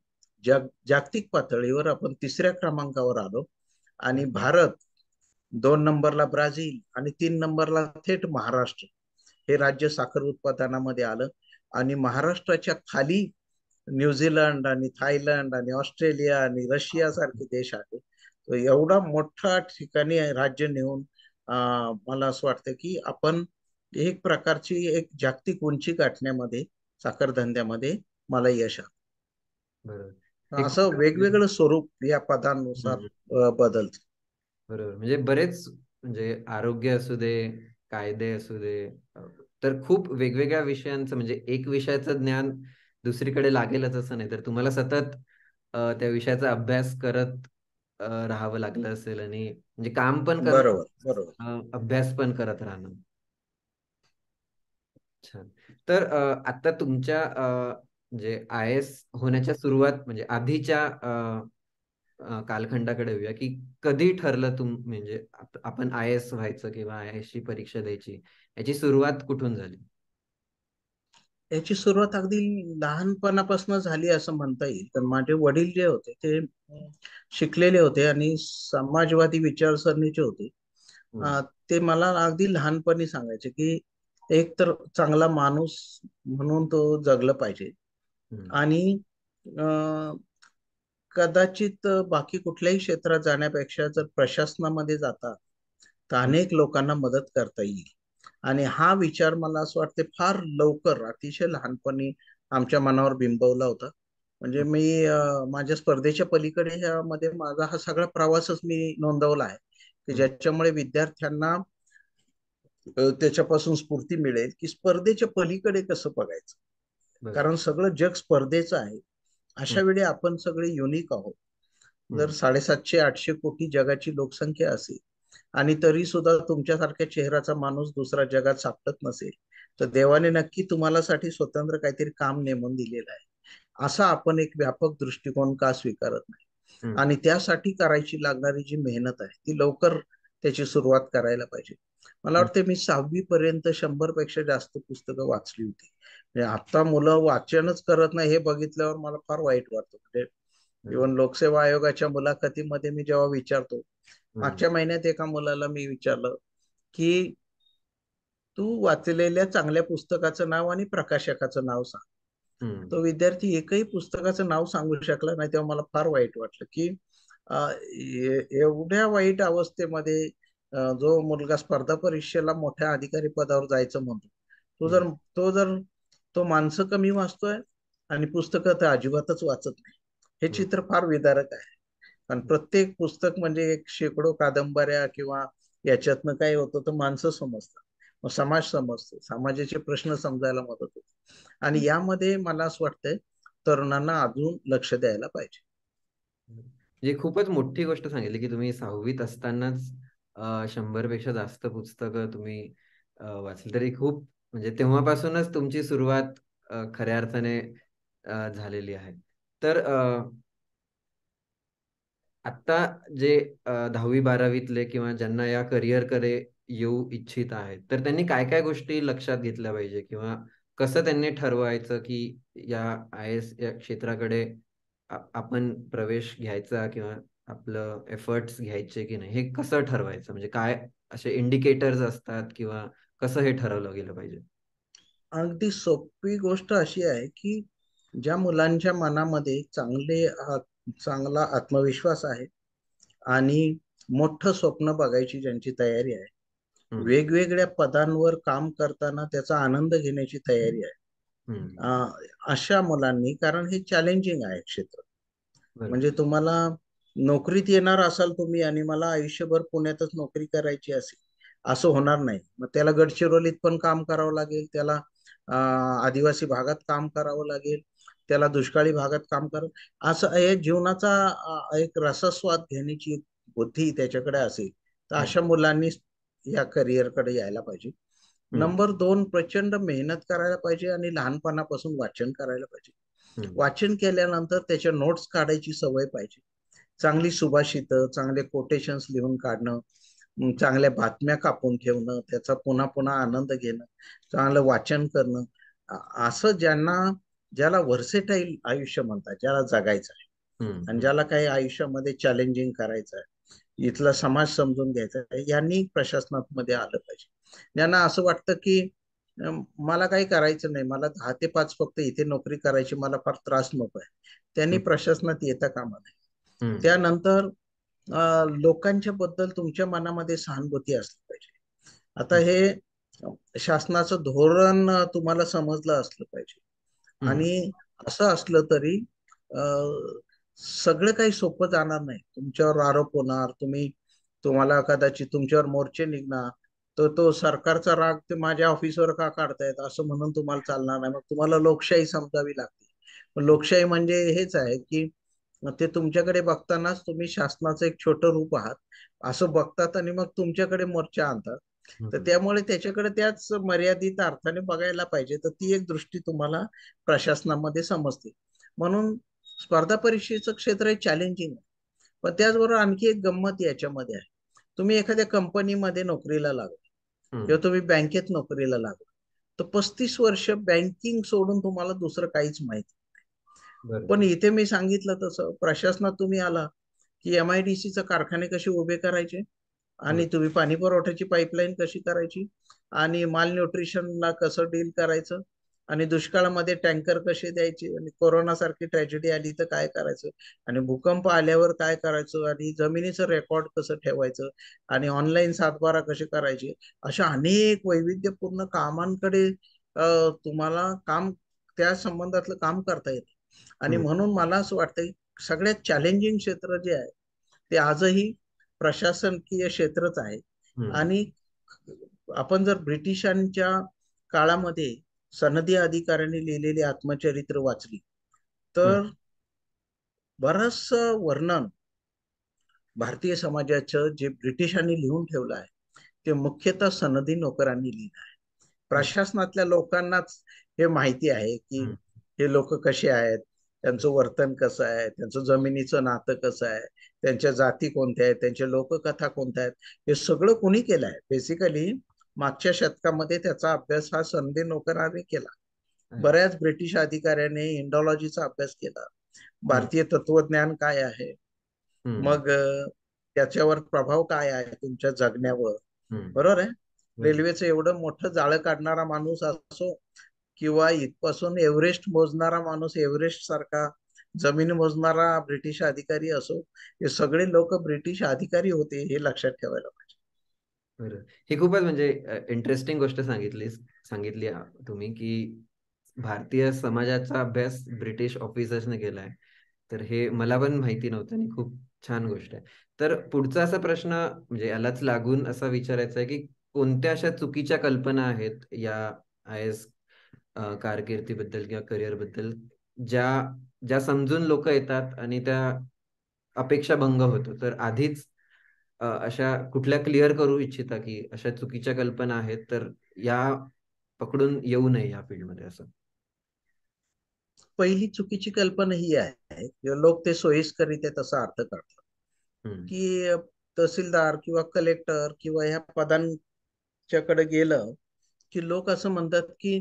जागतिक पातळीवर आपण 3ऱ्या क्रमांकावर आलो आणि भारत 2 नंबरला ब्राझील आणि 3 नंबरला थेट महाराष्ट्र हे राज्य साखर उत्पादनामध्ये आलं. आणि महाराष्ट्राच्या खाली न्यूझीलंड आणि थायलंड आणि ऑस्ट्रेलिया आणि रशिया सारखे देश आले. तर एवढा मोठा ठिकाणी राज्य नेऊन मला असं वाटतं की आपण एक प्रकारची एक जागतिक उंची गाठण्यामध्ये साखर धंद्यामध्ये मला यश आलं. बरोबर. असं वेगवेगळं स्वरूप या पदांनुसार बदलत. बरोबर. म्हणजे बरेच, म्हणजे आरोग्य असू दे, कायदे असू दे, तर खूप वेगवेगळ्या विषयांचं, म्हणजे एक विषयाचं ज्ञान दुसरीकडे लागेलच असं नाही, तर तुम्हाला सतत त्या विषयाचा अभ्यास करत राहावं लागलं असेल, आणि म्हणजे काम पण बरोबर बरोबर. करणं, अभ्यास पण करत राहणं. छान. तर आता तुमच्या म्हणजे IAS होण्याच्या सुरुवात, म्हणजे आधीच्या कालखंडाकडे येऊया, की कधी ठरलं म्हणजे आपण IAS व्हायचं किंवा IAS ची परीक्षा द्यायची, याची सुरुवात कुठून झाली? याची सुरुवात अगदी लहानपणापासून झाली असं म्हणता येईल. कारण माझे वडील जे होते ते शिकलेले होते आणि समाजवादी विचारसरणीचे होते. हम्म, अ, ते मला अगदी लहानपणी सांगायचे की एक तर चांगला माणूस म्हणून तो जगलं पाहिजे. हम्म, आणि अ, कदाचित बाकी कुठल्याही क्षेत्रात जाण्यापेक्षा जर प्रशासनामध्ये जाता तर हम्म, अनेक लोकांना मदत करता येईल. आणि हा विचार मला असं वाटते फार लवकर अतिशय लहानपणी आमच्या मनावर बिंबवला होता. म्हणजे मी माझ्या स्पर्धेच्या पलीकडे ह्यामध्ये माझा हा सगळा प्रवासच मी नोंदवला आहे, की हम्म, ज्याच्यामुळे विद्यार्थ्यांना त्याच्यापासून स्फूर्ती मिळेल की स्पर्धेच्या पलीकडे कसं बघायचं. बरोबर. कारण सगळं जग स्पर्धेचं आहे. हम्म, अशा वेळी आपण सगळे युनिक आहोत. जर हम्म, 750-800 कोटी जगाची लोकसंख्या असेल आणि तरी सुद्धा तुमच्यासारख्या चेहऱ्याचा माणूस दुसऱ्या जगात सापडत नसेल, तर देवाने नक्की तुम्हाला साठी स्वतंत्र काहीतरी काम नेमून दिलेलं आहे. असा आपण एक व्यापक दृष्टिकोन का स्वीकारत नाही. हम्म, आणि त्यासाठी करायची लागणारी जी मेहनत आहे ती लवकर त्याची सुरुवात करायला पाहिजे. मला हम्म, वाटते मी 6वी पर्यंत 100 पेक्षा जास्त पुस्तकं वाचली होती. म्हणजे आता मुलं वाचनच करत नाही हे बघितल्यावर मला फार वाईट वाटतं. म्हणजे हम्म, इव्हन लोकसेवा आयोगाच्या मुलाखतीमध्ये मी जेव्हा विचारतो, हम्म, मागच्या महिन्यात एका मुलाला मी विचारलं की तू वाचलेल्या चांगल्या पुस्तकाचं नाव आणि प्रकाशकाचं नाव सांग. हम्म, तो विद्यार्थी एकही पुस्तकाचं नाव सांगू शकला नाही. तेव्हा मला फार वाईट वाटलं की एवढ्या वाईट अवस्थेमध्ये जो मुलगा स्पर्धा परीक्षेला मोठ्या अधिकारी पदावर जायचं म्हणतो, तो हम्म, जर तो जर तो माणसं कमी वाचतोय आणि पुस्तकं तर अजिबातच वाचत नाही. हे हम्म, चित्र फार विदारक आहे. कारण प्रत्येक पुस्तक म्हणजे एक शेकडो कादंबऱ्या किंवा याच्यातनं काय होतं तर माणसं समजतात, मग समाज समजतो, समाजाचे प्रश्न समजायला मदत होते. आणि यामध्ये मला असं वाटतंय तरुणांना अजून लक्ष द्यायला पाहिजे. म्हणजे खूपच मोठी गोष्ट सांगितली की तुम्ही 6वीत असतानाच 100 पेक्षा जास्त पुस्तकं तुम्ही वाचली. तरी खूप म्हणजे तेव्हापासूनच तुमची सुरुवात खऱ्या अर्थाने झालेली आहे. तर आत्ता जे 10वी-12वीतले किंवा ज्यांना या करिअरकडे येऊ इच्छित आहेत, तर त्यांनी काय-काय गोष्टी लक्षात घेतल्या पाहिजे किंवा कसं त्यांनी ठरवायचं की या आय-एस या क्षेत्राकडे आपण प्रवेश घ्यायचा किंवा आपलं एफर्ट्स घ्यायचे की नाही, हे कसं ठरवायचं? म्हणजे काय असे इंडिकेटर्स असतात किंवा कसं हे ठरवलं गेलं पाहिजे? अगदी सोपी गोष्ट अशी आहे की ज्या मुलांच्या मनामध्ये चांगला आत्मविश्वास आहे आणि मोठं स्वप्न बघायची ज्यांची तयारी आहे, हं, वेगवेगळ्या पदांवर काम करताना त्याचा आनंद घेण्याची तयारी आहे, हं. अशा मुलांनी, कारण हे चॅलेंजिंग आहे क्षेत्र. बरोबर. म्हणजे तुम्हाला नोकरीत येणार असाल तुम्ही आणि मला आयुष्यभर पुण्यातच नोकरी करायची असेल असं होणार नाही. मग त्याला गडचिरोलीत पण काम करावं लागेल, त्याला आदिवासी भागात काम करावं लागेल, त्याला दुष्काळी भागात काम करावं. असं हे जीवनाचा एक रसस्वाद घेण्याची बुद्धी त्याच्याकडे असेल तर हं, अशा मुलांनी या करिअरकडे यायला पाहिजे. हं, नंबर 2, प्रचंड मेहनत करायला पाहिजे आणि लहानपणापासून वाचन करायला पाहिजे. हं, वाचन केल्यानंतर त्याच्या नोट्स काढायची सवय पाहिजे. चांगली सुभाषितं, चांगले कोटेशन्स लिहून काढणं, चांगल्या बातम्या कापून ठेवणं, त्याचा पुन्हा पुन्हा आनंद घेणं, चांगलं वाचन करणं. असं ज्याला व्हर्सेटाईल आयुष्य म्हणतात, ज्याला जगायचं आहे हं, आणि हं, ज्याला काही आयुष्यामध्ये चॅलेंजिंग करायचं आहे, इथला समाज समजून घ्यायचा आहे, यांनी प्रशासनामध्ये आलं पाहिजे. यांना असं वाटतं की मला काही करायचं नाही, मला 10 ते 5 फक्त इथे नोकरी करायची, मला फार त्रास नको आहे, त्यांनी हं, प्रशासनात येता कामा नये. हं, त्यानंतर लोकांच्या बद्दल तुमच्या मनामध्ये सहानुभूती असली पाहिजे. आता हं, हे शासनाचं धोरण तुम्हाला समजलं असलं पाहिजे. हं, आणि असं असलं तरी अ, सगळं काही सोपं जाणार नाही. तुमच्यावर आरोप होणार, तुम्हाला कदाचित तुमच्यावर मोर्चे निघणार, तर तो सरकारचा राग ते माझ्या ऑफिसवर का काढतायत असं म्हणून तुम्हाला चालणार नाही. मग तुम्हाला लोकशाही समजावी लागते. पण लोकशाही म्हणजे हेच आहे की ते तुमच्याकडे बघतानाच तुम्ही शासनाचं एक छोटं रूप आहात असं बघतात आणि मग तुमच्याकडे मोर्चा आणतात. तर हं, त्यामुळे त्याच्याकडे त्याच मर्यादित अर्थाने बघायला पाहिजे. तर ती एक दृष्टी तुम्हाला प्रशासनामध्ये समजते. म्हणून स्पर्धा परीक्षेचं क्षेत्र हे चॅलेंजिंग आहे. पण त्याचबरोबर आणखी एक गंमत याच्यामध्ये आहे. तुम्ही एखाद्या कंपनीमध्ये नोकरीला लागला हं, किंवा तुम्ही बँकेत नोकरीला लागला, तर 35 वर्ष बँकिंग सोडून तुम्हाला दुसरं काहीच माहिती. पण बरोबर. इथे मी सांगितलं तसं प्रशासनात तुम्ही आला की MIDCचे कारखाने कसे उभे करायचे, हम्म. आणि तुम्ही पाणी पुरवठ्याची पाईपलाईन कशी करायची, आणि माल न्यूट्रिशनला कसं डील करायचं, आणि दुष्काळामध्ये टँकर कसे द्यायचे, आणि कोरोना सारखी ट्रॅजेडी आली तर काय करायचं, आणि भूकंप आल्यावर काय करायचं, आणि जमिनीचं रेकॉर्ड कसं ठेवायचं, आणि ऑनलाईन सातबारा कसे करायचे, अशा अनेक वैविध्यपूर्ण कामांकडे तुम्हाला काम, त्या संबंधातलं काम करता येतं. आणि हम्म. म्हणून मला असं वाटतं सगळ्यात चॅलेंजिंग क्षेत्र जे आहे ते आजही प्रशासकीय क्षेत्रच आहे. हम्म. आणि आपण जर ब्रिटिशांच्या काळामध्ये सनदी अधिकाऱ्यांनी लिहिलेली आत्मचरित्र वाचली हम्म. तर बरंच वर्णन भारतीय समाजाचं जे ब्रिटिशांनी लिहून ठेवलं आहे ते मुख्यतः सनदी नोकरांनी लिहिलं आहे. प्रशासनातल्या लोकांनाच हे माहिती आहे की हम्म. हे लोक कसे आहेत, त्यांचं वर्तन कसं आहे, त्यांचं जमिनीचं नातं कसं आहे, त्यांच्या जाती कोणत्या आहेत, त्यांच्या लोककथा कोणत्या आहेत, हे सगळं कोणी केलं आहे. बेसिकली मागच्या शतकामध्ये त्याचा अभ्यास हा सनदी नोकरांनी केला. अच्छा. बऱ्याच ब्रिटिश अधिकाऱ्यांनी इंडॉलॉजीचा अभ्यास केला, हम्म. भारतीय तत्वज्ञान काय आहे, हम्म. मग त्याच्यावर प्रभाव काय आहे तुमच्या जगण्यावर. हम्म. बरोबर आहे. बरोबर. रेल्वेचं एवढं मोठं जाळं काढणारा माणूस असो किंवा इथपासून एव्हरेस्ट मोजणारा माणूस, एव्हरेस्ट सारखा जमीन मोजणारा ब्रिटिश अधिकारी असो, हे सगळे लोक ब्रिटिश अधिकारी होते हे लक्षात ठेवायला पाहिजे. बरं. ही खूपच म्हणजे इंटरेस्टिंग गोष्ट सांगितली तुम्ही, की भारतीय समाजाचा अभ्यास ब्रिटिश ऑफिसर्सने केलाय. तर हे मला पण माहिती नव्हतं आणि खूप छान गोष्ट आहे. तर पुढचा असा प्रश्न म्हणजे यालाच लागून असा विचारायचा आहे, की कोणत्या अशा चुकीच्या कल्पना आहेत या IAS कारकिर्दीबद्दल किंवा करिअरबद्दल, ज्या ज्या समजून लोक येतात आणि त्या अपेक्षा भंग होतो. तर आधीच अशा कुठल्या क्लिअर करू इच्छिता, की अशा चुकीच्या कल्पना आहेत तर या पकडून येऊ नये या फील्डमध्ये असं? पहिली चुकीची कल्पना ही आहे की लोक ते सोयीस्करित्या तसा अर्थ करतात हम्म. की तहसीलदार किंवा कलेक्टर किंवा ह्या पदांच्याकडे गेलं की लोक असं म्हणतात की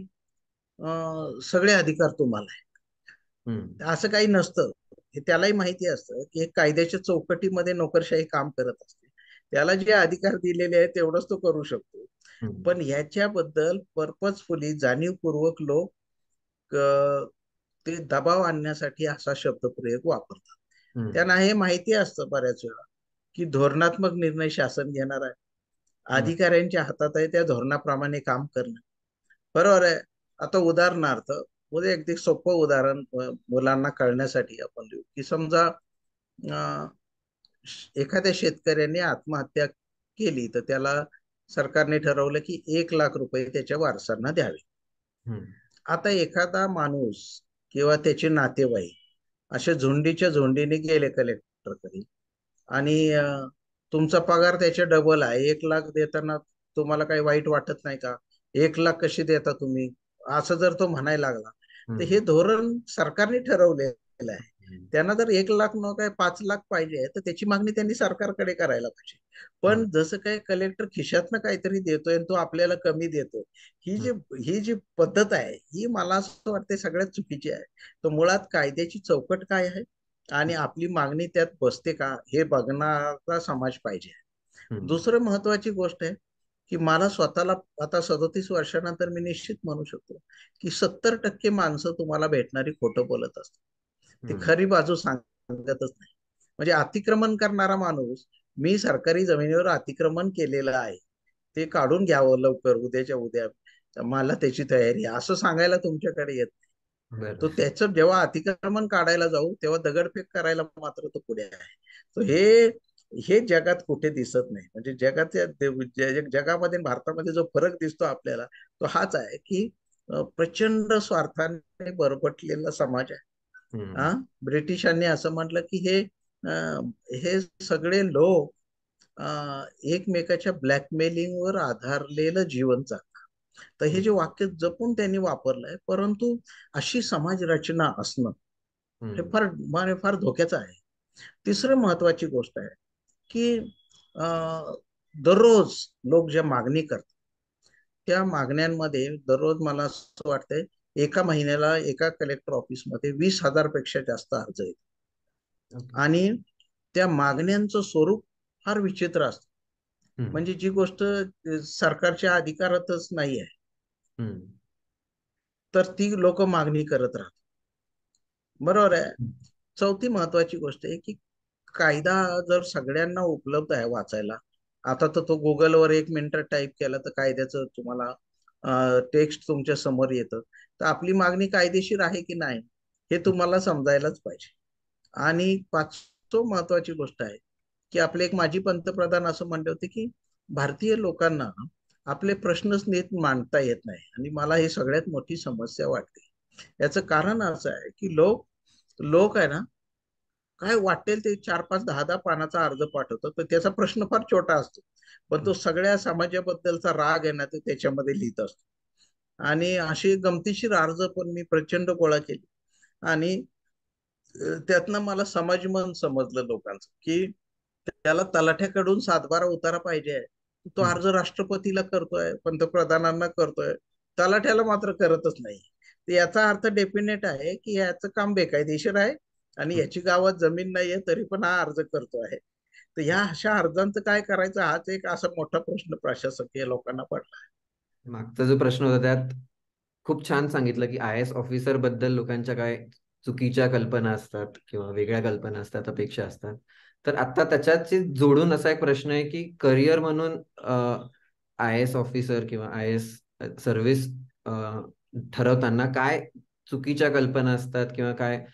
सगळे अधिकार तुम्हाला आहे. हम्म. असं काही नसतं. हे त्यालाही माहिती असतं की कायद्याच्या चौकटीमध्ये नोकरशाही काम करत असते. त्याला जे अधिकार दिलेले आहेत तेवढंच तो करू शकतो. हम्म. पण ह्याच्याबद्दल पर्पजफुली जाणीवपूर्वक लोक ते दबाव आणण्यासाठी असा शब्दप्रयोग वापरतात. हम्म. त्यांना हे माहिती असतं बऱ्याच वेळा की धोरणात्मक निर्णय शासन घेणार आहे, हम्म. अधिकाऱ्यांच्या हातात आहे त्या धोरणाप्रमाणे काम करणं. बरोबर आहे. आता उदाहरणार्थ, उद्या अगदी सोपं उदाहरण मुलांना कळण्यासाठी आपण देऊ की समजा अं, एखाद्या शेतकऱ्याने आत्महत्या केली तर त्याला सरकारने ठरवलं की 1 लाख रुपये त्याच्या वारसांना द्यावे. हम्म. आता एखादा माणूस किंवा त्याचे नातेवाईक असे झुंडीच्या झुंडीने गेले कलेक्टरकडे, आणि तुमचा पगार त्याच्या डबल आहे, 1 लाख देताना तुम्हाला काही वाईट वाटत नाही का, 1 लाख कशी देता तुम्ही, असं जर तो म्हणायला लागला तर हे हम्म. धोरण सरकारने ठरवलेलं आहे. हम्म. त्यांना जर 1 लाख न काय 5 लाख पाहिजे तर त्याची मागणी त्यांनी सरकारकडे करायला पाहिजे. पण हम्म. जसं काय कलेक्टर खिशातनं काहीतरी देतोय आणि तो आपल्याला कमी देतोय, ही हम्म. जी ही जी पद्धत आहे ही मला असं वाटते सगळ्यात चुकीची आहे. तर मुळात कायद्याची चौकट काय आहे आणि आपली मागणी त्यात बसते का हे बघणारा समाज पाहिजे. हम्म. दुसरं महत्वाची गोष्ट आहे की मला स्वतःला आता 37 वर्षानंतर मी निश्चित म्हणू शकतो की 70% माणसं तुम्हाला भेटणारी खोटं बोलत असतात. ते हम्म. खरी बाजू सांगतच नाही. म्हणजे अतिक्रमण करणारा माणूस, मी सरकारी जमिनीवर अतिक्रमण केलेलं आहे, ते काढून घ्यावं लवकर उद्याच्या उद्या, मला त्याची तयारी आहे, असं सांगायला तुमच्याकडे येत नाही. तो बरं. त्याचं जेव्हा अतिक्रमण काढायला जाऊ तेव्हा दगडफेक करायला मात्र तो पुढे आहे. तो हे हे जगात कुठे दिसत नाही. म्हणजे जगामध्ये आणि भारतामध्ये जो फरक दिसतो आपल्याला तो हाच आहे की प्रचंड स्वार्थाने बरबटलेला समाज आहे. हम्म. हा, ब्रिटिशांनी असं म्हटलं की हे सगळे लोक एकमेकाच्या ब्लॅकमेलिंगवर आधारलेलं जीवन जगतात. तर हे जे हम्म. वाक्य जपून त्यांनी वापरलंय, परंतु अशी समाज रचना असणं हे हम्म. फार धोक्याचं आहे. तिसरं महत्वाची गोष्ट आहे की अं, दररोज लोक जे मागणी करतात त्या मागण्यांमध्ये दररोज मला असं वाटतंय एका महिन्याला एका कलेक्टर ऑफिसमध्ये 20,000 पेक्षा जास्त अर्ज आहेत. ओके. आणि त्या मागण्यांचं स्वरूप फार विचित्र असतं. हम्म. म्हणजे जी गोष्ट सरकारच्या अधिकारातच नाही आहे, हम्म. तर ती लोक मागणी करत राहतात. बरोबर आहे. हम्म. चौथी महत्वाची गोष्ट आहे की कायदा जर सगळ्यांना उपलब्ध आहे वाचायला, आता तर तो गुगलवर 1 मिनिटात टाईप केला तर कायद्याचं तुम्हाला टेक्स्ट तुमच्या समोर येतं. तर आपली मागणी कायदेशीर आहे की नाही हे तुम्हाला समजायलाच पाहिजे. आणि पाचवं महत्वाची गोष्ट आहे की आपले एक माजी पंतप्रधान असं म्हणले होते की भारतीय लोकांना आपले प्रश्नच नीट मांडता येत नाही, आणि मला ही सगळ्यात मोठी समस्या वाटते. याचं कारण असं आहे की लोक लोक आहे ना, काय वाटेल ते 4, 5, 10, 10 पानाचा अर्ज पाठवतो, तर त्याचा प्रश्न फार छोटा असतो, पण तो सगळ्या समाजाबद्दलचा राग आहे ना तो त्याच्यामध्ये लिहित असतो. आणि अशी गमतीशीर अर्ज पण मी प्रचंड गोळा केली. आणि त्यातनं मला समाजमन समजलं लोकांचं, की त्याला तलाठ्याकडून 7-12 उतारा पाहिजे आहे, तो हम्म. अर्ज राष्ट्रपतीला करतोय, पंतप्रधानांना करतोय, तलाठ्याला मात्र करतच नाही. तर याचा अर्थ डेफिनेट आहे की याचं काम बेकायदेशीर आहे, आणि हम्म. याची गावात जमीन नाहीये तरी पण हा अर्ज करतो आहे. तर ह्या अशा अर्जांचं काय करायचं हाच एक असा मोठा प्रश्न प्रशासकीय लोकांना पडला. मागचा जो प्रश्न होता त्यात खूप छान सांगितलं की आय एस ऑफिसर बद्दल लोकांच्या काय चुकीच्या कल्पना असतात किंवा वेगळ्या कल्पना असतात, अपेक्षा असतात. तर आता त्याच्याशी जोडून असा एक प्रश्न आहे की करिअर म्हणून आय एस ऑफिसर किंवा आय एस सर्व्हिस ठरवताना काय चुकीच्या कल्पना असतात किंवा काय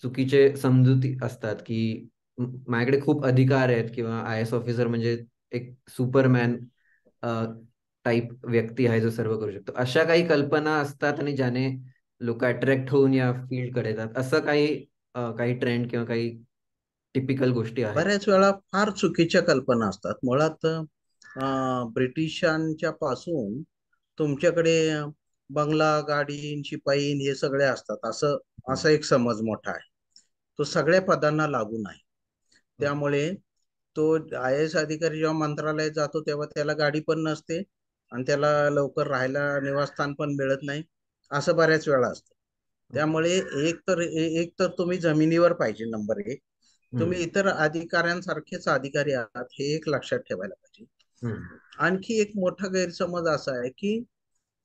चुकीचे समजुती असतात की माझ्याकडे खूप अधिकार आहेत किंवा आय एस ऑफिसर म्हणजे एक सुपरमॅन टाईप व्यक्ती आहे जो सर्व करू शकतो, अशा काही कल्पना असतात आणि ज्याने लोक अट्रॅक्ट होऊन या फील्डकडे येतात, असं काही ट्रेंड किंवा काही टिपिकल गोष्टी आहेत? बऱ्याच वेळा फार चुकीच्या कल्पना असतात. मुळात ब्रिटिशांच्या पासून तुमच्याकडे बंगला, गाडी, शिपाई हे सगळे असतात, असं असा एक समज मोठा आहे. तो सगळ्या पदांना लागू नाही. त्यामुळे तो आय एस अधिकारी जेव्हा मंत्रालयात जातो तेव्हा त्याला गाडी पण नसते, आणि त्याला लवकर राहायला निवासस्थान पण मिळत नाही, असं बऱ्याच वेळा असतं. ओके. त्यामुळे एक तर तुम्ही जमिनीवर पाहिजे, नंबर 1. तुम्ही हम्म. इतर अधिकाऱ्यांसारखेच अधिकारी आहात हे एक लक्षात ठेवायला पाहिजे. हम्म. आणखी एक मोठा गैरसमज असा आहे की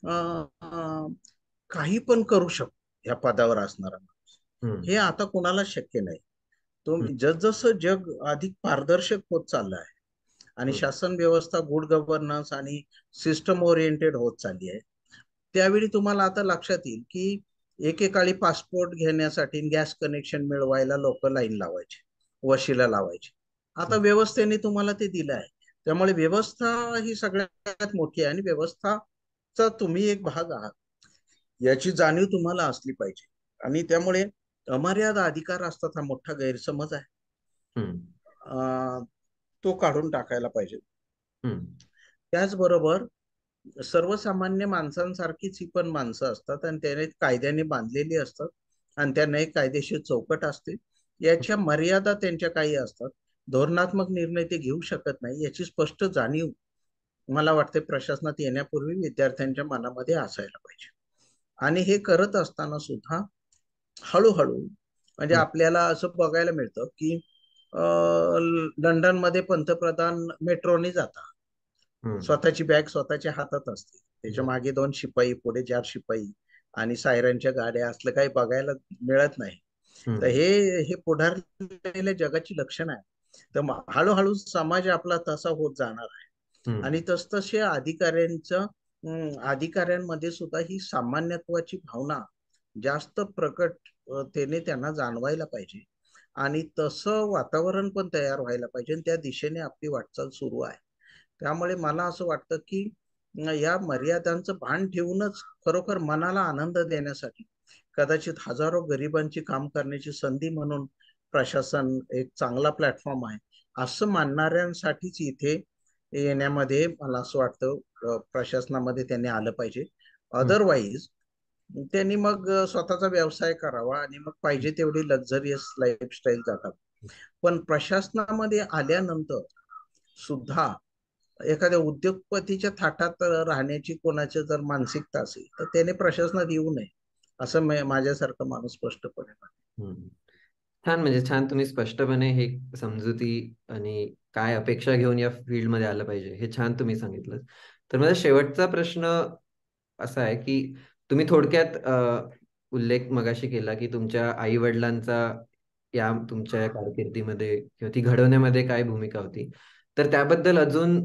अं, अं, काही पण करू शकतो या पदावर असणारा माणूस. हम्म. हे आता कोणाला शक्य नाही. तो हम्म. जसजसं जग अधिक पारदर्शक होत चाललं आहे आणि हम्म. शासन व्यवस्था गुड गव्हर्नन्स आणि सिस्टम ओरिएंटेड होत चालली आहे, त्यावेळी तुम्हाला आता लक्षात येईल की एकेकाळी पासपोर्ट घेण्यासाठी गॅस कनेक्शन मिळवायला लोक लाईन लावायचे, वशिला लावायचे. आता हम्म. व्यवस्थेने तुम्हाला ते दिलं आहे. त्यामुळे व्यवस्था ही सगळ्यात मोठी आहे, आणि व्यवस्थाचा तुम्ही एक भाग आहात याची जाणीव तुम्हाला असली पाहिजे. आणि त्यामुळे अमर्याद अधिकार असतात हा मोठा गैरसमज आहे. हम्म. अं, तो काढून टाकायला पाहिजे. हम्म. त्याचबरोबर सर्वसामान्य माणसांसारखीच ही पण माणसं असतात, आणि त्याने कायद्याने बांधलेली असतात, आणि त्यांना एक कायदेशीर चौकट असते. याच्या मर्यादा त्यांच्या काही असतात. धोरणात्मक निर्णय ते घेऊ शकत नाही याची स्पष्ट जाणीव मला वाटते प्रशासनात येण्यापूर्वी विद्यार्थ्यांच्या मनामध्ये असायला पाहिजे. आणि हे करत असताना सुद्धा हळूहळू, म्हणजे हम्म. आपल्याला असं बघायला मिळतं की लंडनमध्ये पंतप्रधान मेट्रोने जातात. हम्म. स्वतःची बॅग स्वतःच्या हातात असते, त्याच्या मागे 2 शिपाई, पुढे 4 शिपाई, आणि सायरनच्या गाड्या, असलं काही बघायला मिळत नाही. तर हम्म. हे हे पुढारलेल्या जगाची लक्षणं आहे. तर हळूहळू समाज आपला तसा होत जाणार आहे. आणि हम्म. तसतसे अधिकाऱ्यांमध्ये सुद्धा ही सामान्यत्वाची भावना जास्त प्रकटतेने त्यांना जाणवायला पाहिजे. आणि तसं वातावरण पण तयार व्हायला पाहिजे, आणि त्या दिशेने आपली वाटचाल सुरू आहे. त्यामुळे मला असं वाटतं की या मर्यादांचं भान ठेवूनच खरोखर मनाला आनंद देण्यासाठी कदाचित हजारो गरिबांची काम करण्याची संधी म्हणून प्रशासन एक चांगला प्लॅटफॉर्म आहे असं मानणाऱ्यांसाठीच इथे येण्यामध्ये मला असं वाटतं प्रशासनामध्ये त्यांनी आलं पाहिजे. हम्म. अदरवाईज त्यांनी मग स्वतःचा व्यवसाय करावा आणि मग पाहिजे तेवढी लक्झरियस लाईफस्टाईल जगावी. पण प्रशासनामध्ये आल्यानंतर सुद्धा एखाद्या उद्योगपतीच्या थाटात राहण्याची कोणाची जर मानसिकता असेल तर त्याने प्रशासनात येऊ नये, असं माझ्यासारखा माणूस स्पष्टपणे म्हणतो. हम्म. छान, म्हणजे छान तुम्ही स्पष्टपणे हे समजुती आणि काय अपेक्षा घेऊन या फील्डमध्ये आलं पाहिजे हे छान तुम्ही सांगितलं. तर माझा शेवटचा प्रश्न असा आहे की तुम्ही थोडक्यात उल्लेख मगाशी केला की तुमच्या आई वडिलांचा या तुमच्या कारकिर्दीमध्ये किंवा ती घडवण्यामध्ये काय भूमिका होती. तर त्याबद्दल अजून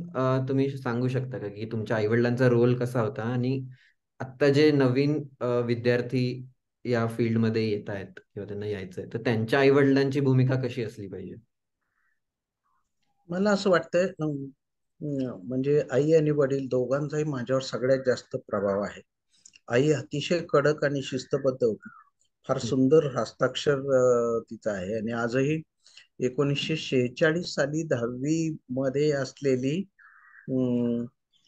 तुम्ही सांगू शकता का की तुमच्या आई वडिलांचा रोल कसा होता, आणि आत्ता जे नवीन विद्यार्थी या फील्डमध्ये येत आहेत किंवा त्यांना यायचंय, तर त्यांच्या आई वडिलांची भूमिका कशी असली पाहिजे? मला असं वाटतंय म्हणजे आई आणि वडील दोघांचाही माझ्यावर सगळ्यात जास्त प्रभाव आहे. आई अतिशय कडक आणि शिस्तबद्ध होती. फार हम्म. सुंदर हस्ताक्षर तिचं आहे, आणि आजही 1946 साली 10वी मध्ये असलेली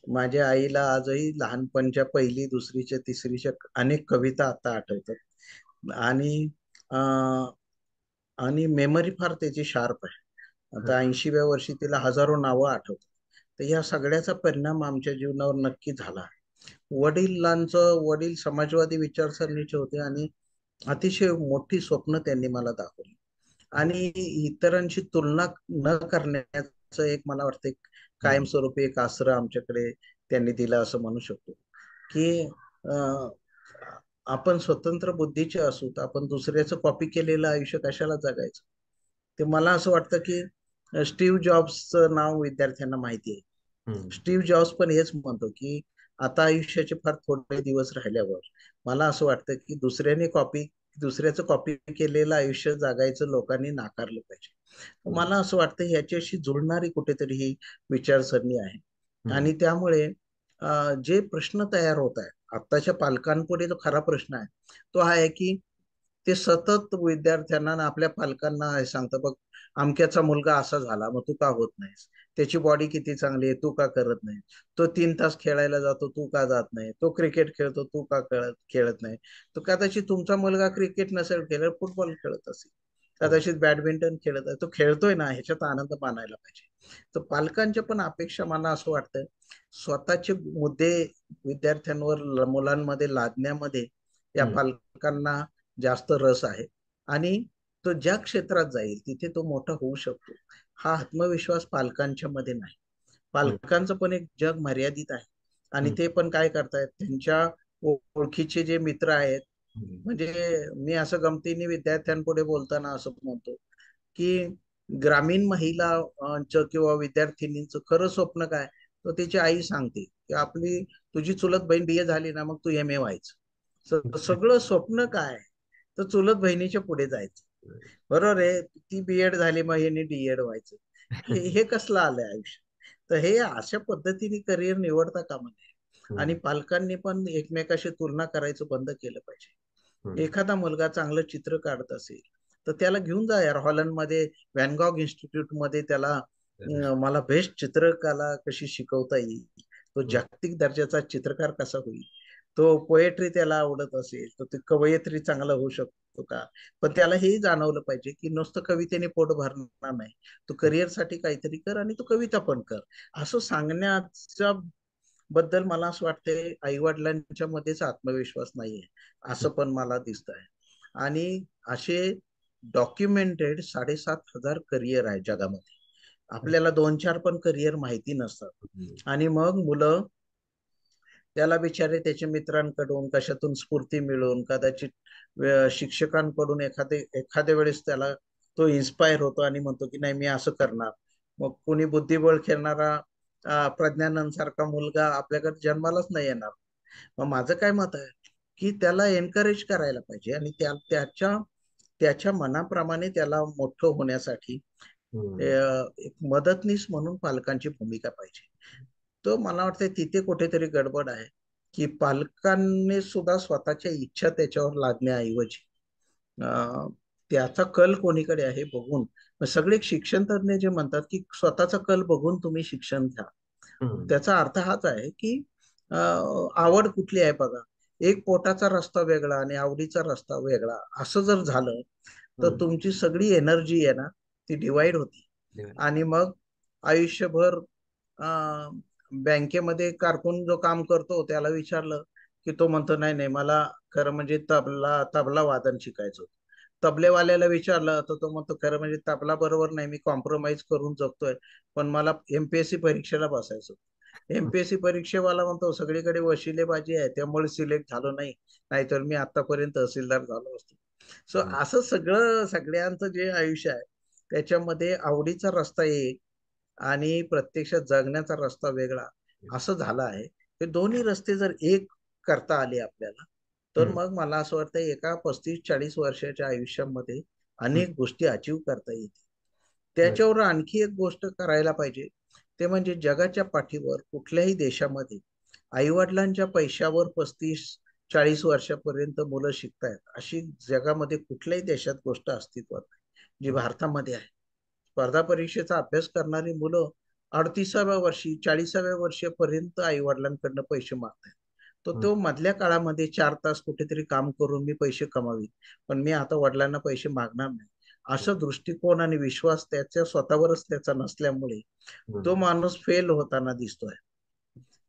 माझ्या आईला आजही लहानपणच्या पहिली, दुसरीच्या, तिसरीच्या अनेक कविता आता आठवतात. आणि अं, आणि मेमरी फार त्याची शार्प आहे. आता 80व्या वर्षी तिला हजारो नावं आठवतात. तर या सगळ्याचा परिणाम आमच्या जीवनावर नक्की झाला. वडील समाजवादी विचारसरणीचे होते, आणि अतिशय मोठी स्वप्न त्यांनी मला दाखवली. आणि इतरांशी तुलना न करण्याचं एक, मला वाटतं, एक हम्म. कायमस्वरूपी एक आसरा आमच्याकडे त्यांनी दिला असं म्हणू शकतो. की अं, आपण स्वतंत्र बुद्धीचे असू तर आपण दुसऱ्याचं कॉपी केलेलं आयुष्य कशाला जगायचं. ते मला असं वाटतं की स्टीव्ह जॉब्सचं नाव विद्यार्थ्यांना माहिती आहे. हम्म. स्टीव्ह जॉब्स पण हेच म्हणतो की आता आयुष्याचे फार थोडे दिवस राहिल्यावर मला असं वाटतं की दुसऱ्याचं कॉपी केलेलं आयुष्य जगायचं लोकांनी नाकारलं पाहिजे. हम्म. मला असं वाटतं ह्याच्याशी जुळणारी कुठेतरी ही विचारसरणी आहे. हम्म. आणि त्यामुळे जे प्रश्न तयार होत आहेत आत्ताच्या पालकांपुढे, जो खरा प्रश्न आहे तो हा आहे की ते सतत विद्यार्थ्यांना आणि आपल्या पालकांना हे सांगतं, बघ अमक्याचा मुलगा असा झाला, मग तू का होत नाहीस, त्याची बॉडी किती चांगली आहे, तू का करत नाही, तो 3 तास खेळायला जातो, तू का जात नाही, तो क्रिकेट खेळतो, तू का खेळत नाही. तो कदाचित तुमचा मुलगा क्रिकेट नसेल खेळत, फुटबॉल खेळत असेल, हम्म. कदाचित बॅडमिंटन खेळत आहे, तो खेळतोय ना, ह्याच्यात आनंद मानायला पाहिजे. तर पालकांच्या पण अपेक्षा, मला असं वाटतं, स्वतःचे मुद्दे विद्यार्थ्यांवर, मुलांमध्ये लादण्यामध्ये या हम्म. पालकांना जास्त रस आहे. आणि तो ज्या क्षेत्रात जाईल तिथे तो मोठा होऊ शकतो, हा आत्मविश्वास पालकांच्या मध्ये नाही. हम्म. पालकांचं पण एक जग मर्यादित आहे, आणि ते हम्म. पण काय करतायत, त्यांच्या ओळखीचे जे मित्र आहेत. हम्म. म्हणजे मी असं गमतीने विद्यार्थ्यांपुढे बोलताना असं म्हणतो की ग्रामीण महिलांचं किंवा विद्यार्थिनींचं खरं स्वप्न काय, तर तिची आई सांगते की तुझी चुलत बहीण बीए झाली ना, मग तू एम ए व्हायचं. सगळं स्वप्न काय, तर चुलत बहिणीच्या पुढे जायचं. बरोबर आहे, ती बीएड झाली मग यांनी डीएड व्हायचं. हे कसलं आलंय आयुष्य. तर हे अशा पद्धतीने करिअर निवडता कामा नये. आणि हम्म. पालकांनी पण एकमेकाशी तुलना करायचं बंद केलं पाहिजे. हम्म. एखादा मुलगा चांगलं चित्र काढत असेल तर त्याला घेऊन जा यार हॉलंडमध्ये, व्हॅन इन्स्टिट्यूट मध्ये त्याला मला बेस्ट चित्रकला कशी शिकवता येईल, तो हम्म. जागतिक दर्जाचा चित्रकार कसा होईल, तो पोएट्री त्याला आवडत असेल तर ते कवयित्री चांगला होऊ शकतो का. पण त्याला हेही जाणवलं पाहिजे की नुसतं कवितेने पोट भरणार नाही, तू करिअर साठी काहीतरी कर आणि तू कविता पण कर. असं सांगण्याच्या बद्दल मला असं वाटतंय आई वडिलांच्या मध्येच आत्मविश्वास नाहीये, असं पण मला दिसत आहे. आणि असे डॉक्युमेंटेड 7,500 करिअर आहे जगामध्ये. आपल्याला 2-4 पण करिअर माहिती नसतात. हम्म. आणि मग मुलं त्याला बिचारे त्याच्या मित्रांकडून कशातून स्फूर्ती मिळून, कदाचित शिक्षकांकडून एखाद्या वेळेस त्याला तो इन्स्पायर होतो आणि म्हणतो की नाही मी असं करणार. मग कोणी बुद्धिबळ खेळणारा प्रज्ञानंद सारखा मुलगा आपल्याकडे जन्मालाच नाही येणार. मग माझं काय मत आहे की त्याला एनकरेज करायला पाहिजे, आणि त्याच्या त्याच्या मनाप्रमाणे त्याला मोठं होण्यासाठी हम्म. एक मदतनीस म्हणून पालकांची भूमिका पाहिजे. तर मला वाटतं तिथे कुठेतरी गडबड आहे की पालकांनी सुद्धा स्वतःच्या इच्छा त्याच्यावर लादण्याऐवजी अं, त्याचा कल कोणीकडे आहे बघून, सगळे शिक्षण तज्ञ जे म्हणतात की स्वतःचा कल बघून तुम्ही शिक्षण घ्या. हम्म. त्याचा अर्थ हाच आहे की आवड कुठली आहे बघा. एक पोटाचा रस्ता वेगळा आणि आवडीचा रस्ता वेगळा असं जर झालं तर हम्म. तुमची सगळी एनर्जी आहे ना ती डिवाइड होती. देवाला. आणि मग आयुष्यभर बँकेमध्ये कारकून जो काम करतो त्याला विचारलं की तो म्हणतो नाही नाही, मला खरं म्हणजे तबला वादन शिकायचं होतं. तबलेवाल्याला विचारलं तर तो म्हणतो खरं म्हणजे तबला बरोबर नाही, मी कॉम्प्रोमाइज करून जगतोय, पण मला एमपीएससी परीक्षेला बसायचं. एमपीएससी परीक्षेवाला म्हणतो सगळीकडे वशिलेबाजी आहे त्यामुळे सिलेक्ट झालो नाही, नाहीतर मी आतापर्यंत तहसीलदार झालो असतो. सो असं सगळं सगळ्यांचं जे आयुष्य आहे त्याच्यामध्ये आवडीचा रस्ता एक आणि प्रत्यक्षात जगण्याचा रस्ता वेगळा असं झालं आहे. हे दोन्ही रस्ते जर एक करता आले आपल्याला, तर हम्म. मग मला असं वाटतं एका 35-40 वर्षाच्या आयुष्यामध्ये अनेक गोष्टी अचीव करता येतील. त्याच्यावर आणखी एक गोष्ट करायला पाहिजे, ते म्हणजे जगाच्या पाठीवर कुठल्याही देशामध्ये आईवडिलांच्या पैशावर 35-40 वर्षापर्यंत मुलं शिकतायत अशी जगामध्ये कुठल्याही देशात गोष्ट अस्तित्वात नाही, जी भारतामध्ये आहे. स्पर्धा परीक्षेचा अभ्यास करणारी मुलं 38व्या वर्षी 40व्या वर्षापर्यंत आई वडिलांकडनं पैसे मागतात. तर तो मधल्या काळामध्ये 4 तास कुठेतरी काम करून मी पैसे कमावी, पण मी आता वडिलांना पैसे मागणार नाही, असा दृष्टिकोन आणि विश्वास त्याच्या स्वतःवरच त्याचा नसल्यामुळे तो माणूस फेल होताना दिसतोय.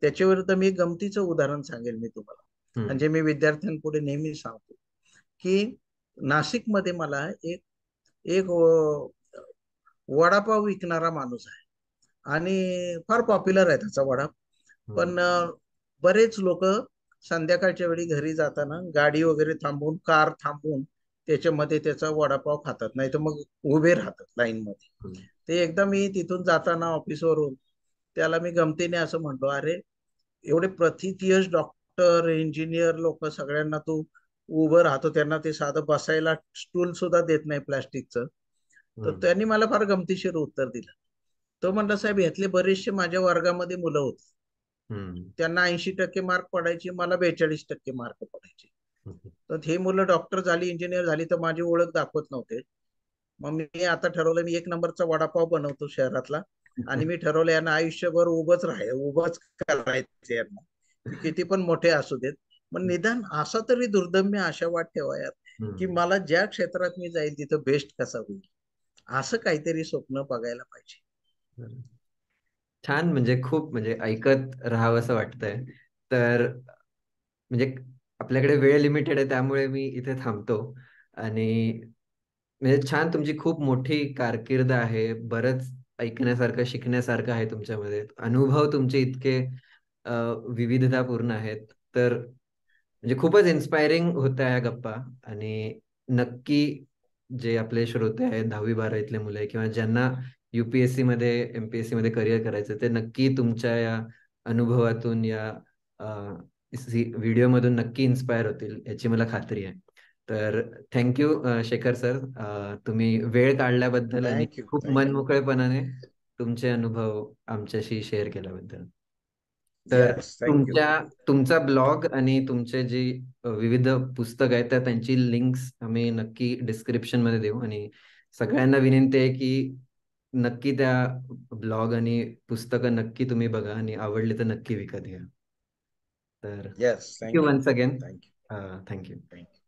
त्याच्या विरुद्ध मी गमतीचं उदाहरण सांगेल मी तुम्हाला, म्हणजे मी विद्यार्थ्यांपुढे नेहमी सांगतो की नाशिकमध्ये मला एक एक वडापाव विकणारा माणूस आहे आणि फार पॉप्युलर आहे त्याचा वडा. पण बरेच लोक संध्याकाळच्या वेळी घरी जाताना गाडी वगैरे थांबवून, कार थांबवून त्याच्यामध्ये त्याचा वडापाव खातात, नाही तर मग उभे राहतात लाईन मध्ये. ते एकदा मी तिथून जाताना ऑफिसवरून त्याला मी गमतीने असं म्हणतो, अरे एवढे प्रथितयश डॉक्टर इंजिनियर लोक सगळ्यांना तू उभं राहतो, त्यांना ते साधं बसायला स्टूल सुद्धा देत नाही प्लास्टिकचं. तर त्यांनी मला फार गमतीशीर उत्तर दिलं. तो म्हणला, साहेब ह्यातले बरेचसे माझ्या वर्गामध्ये मुलं होती, त्यांना 80% मार्क पडायचे, मला 42% मार्क पडायचे. तर हे मुलं डॉक्टर झाली, इंजिनियर झाली, तर माझी ओळख दाखवत नव्हते. मग मी आता ठरवलं मी 1 नंबरचा वडापाव बनवतो शहरातला, आणि मी ठरवलं यांना आयुष्यभर उभंच करायचं यांना, किती पण मोठे असू देत. पण निदान असा तरी दुर्दम्य आशावाद ठेवायात की मला ज्या क्षेत्रात मी जाईल तिथं बेस्ट कसा होईल, असं काहीतरी स्वप्न बघायला पाहिजे. छान, म्हणजे खूप म्हणजे ऐकत राहावं असं वाटतंय. तर म्हणजे आपल्याकडे वेळ लिमिटेड आहे त्यामुळे मी इथे थांबतो. आणि म्हणजे छान, तुमची खूप मोठी कारकीर्द आहे, बरंच ऐकण्यासारखं शिकण्यासारखं आहे तुमच्यामध्ये, अनुभव तुमचे इतके अ, विविधतापूर्ण आहेत. तर म्हणजे खूपच इन्स्पायरिंग होत्या या गप्पा. आणि नक्की जे आपले श्रोते आहेत, 10वी-12वीतले मुले आहे, किंवा ज्यांना UPSC मध्ये MPSC मध्ये करिअर करायचं, ते नक्की तुमच्या या अनुभवातून या व्हिडिओमधून नक्की इन्स्पायर होतील याची मला खात्री आहे. तर थँक्यू शेखर सर, तुम्ही वेळ काढल्याबद्दल आणि थँक्यू, खूप थँक्यू. मनमोकळेपणाने तुमचे अनुभव आमच्याशी शेअर केल्याबद्दल. तर येस, थँक्यू. तुमचा ब्लॉग आणि तुमचे जी विविध पुस्तक आहेत तर त्यांची लिंक्स आम्ही नक्की डिस्क्रिप्शन मध्ये देऊ. आणि सगळ्यांना विनंती आहे की नक्की त्या ब्लॉग आणि पुस्तकं नक्की तुम्ही बघा आणि आवडली तर नक्की विकत घ्या. तर yes, thank you thank you. Once again. Thank you. Thank you. Thank you.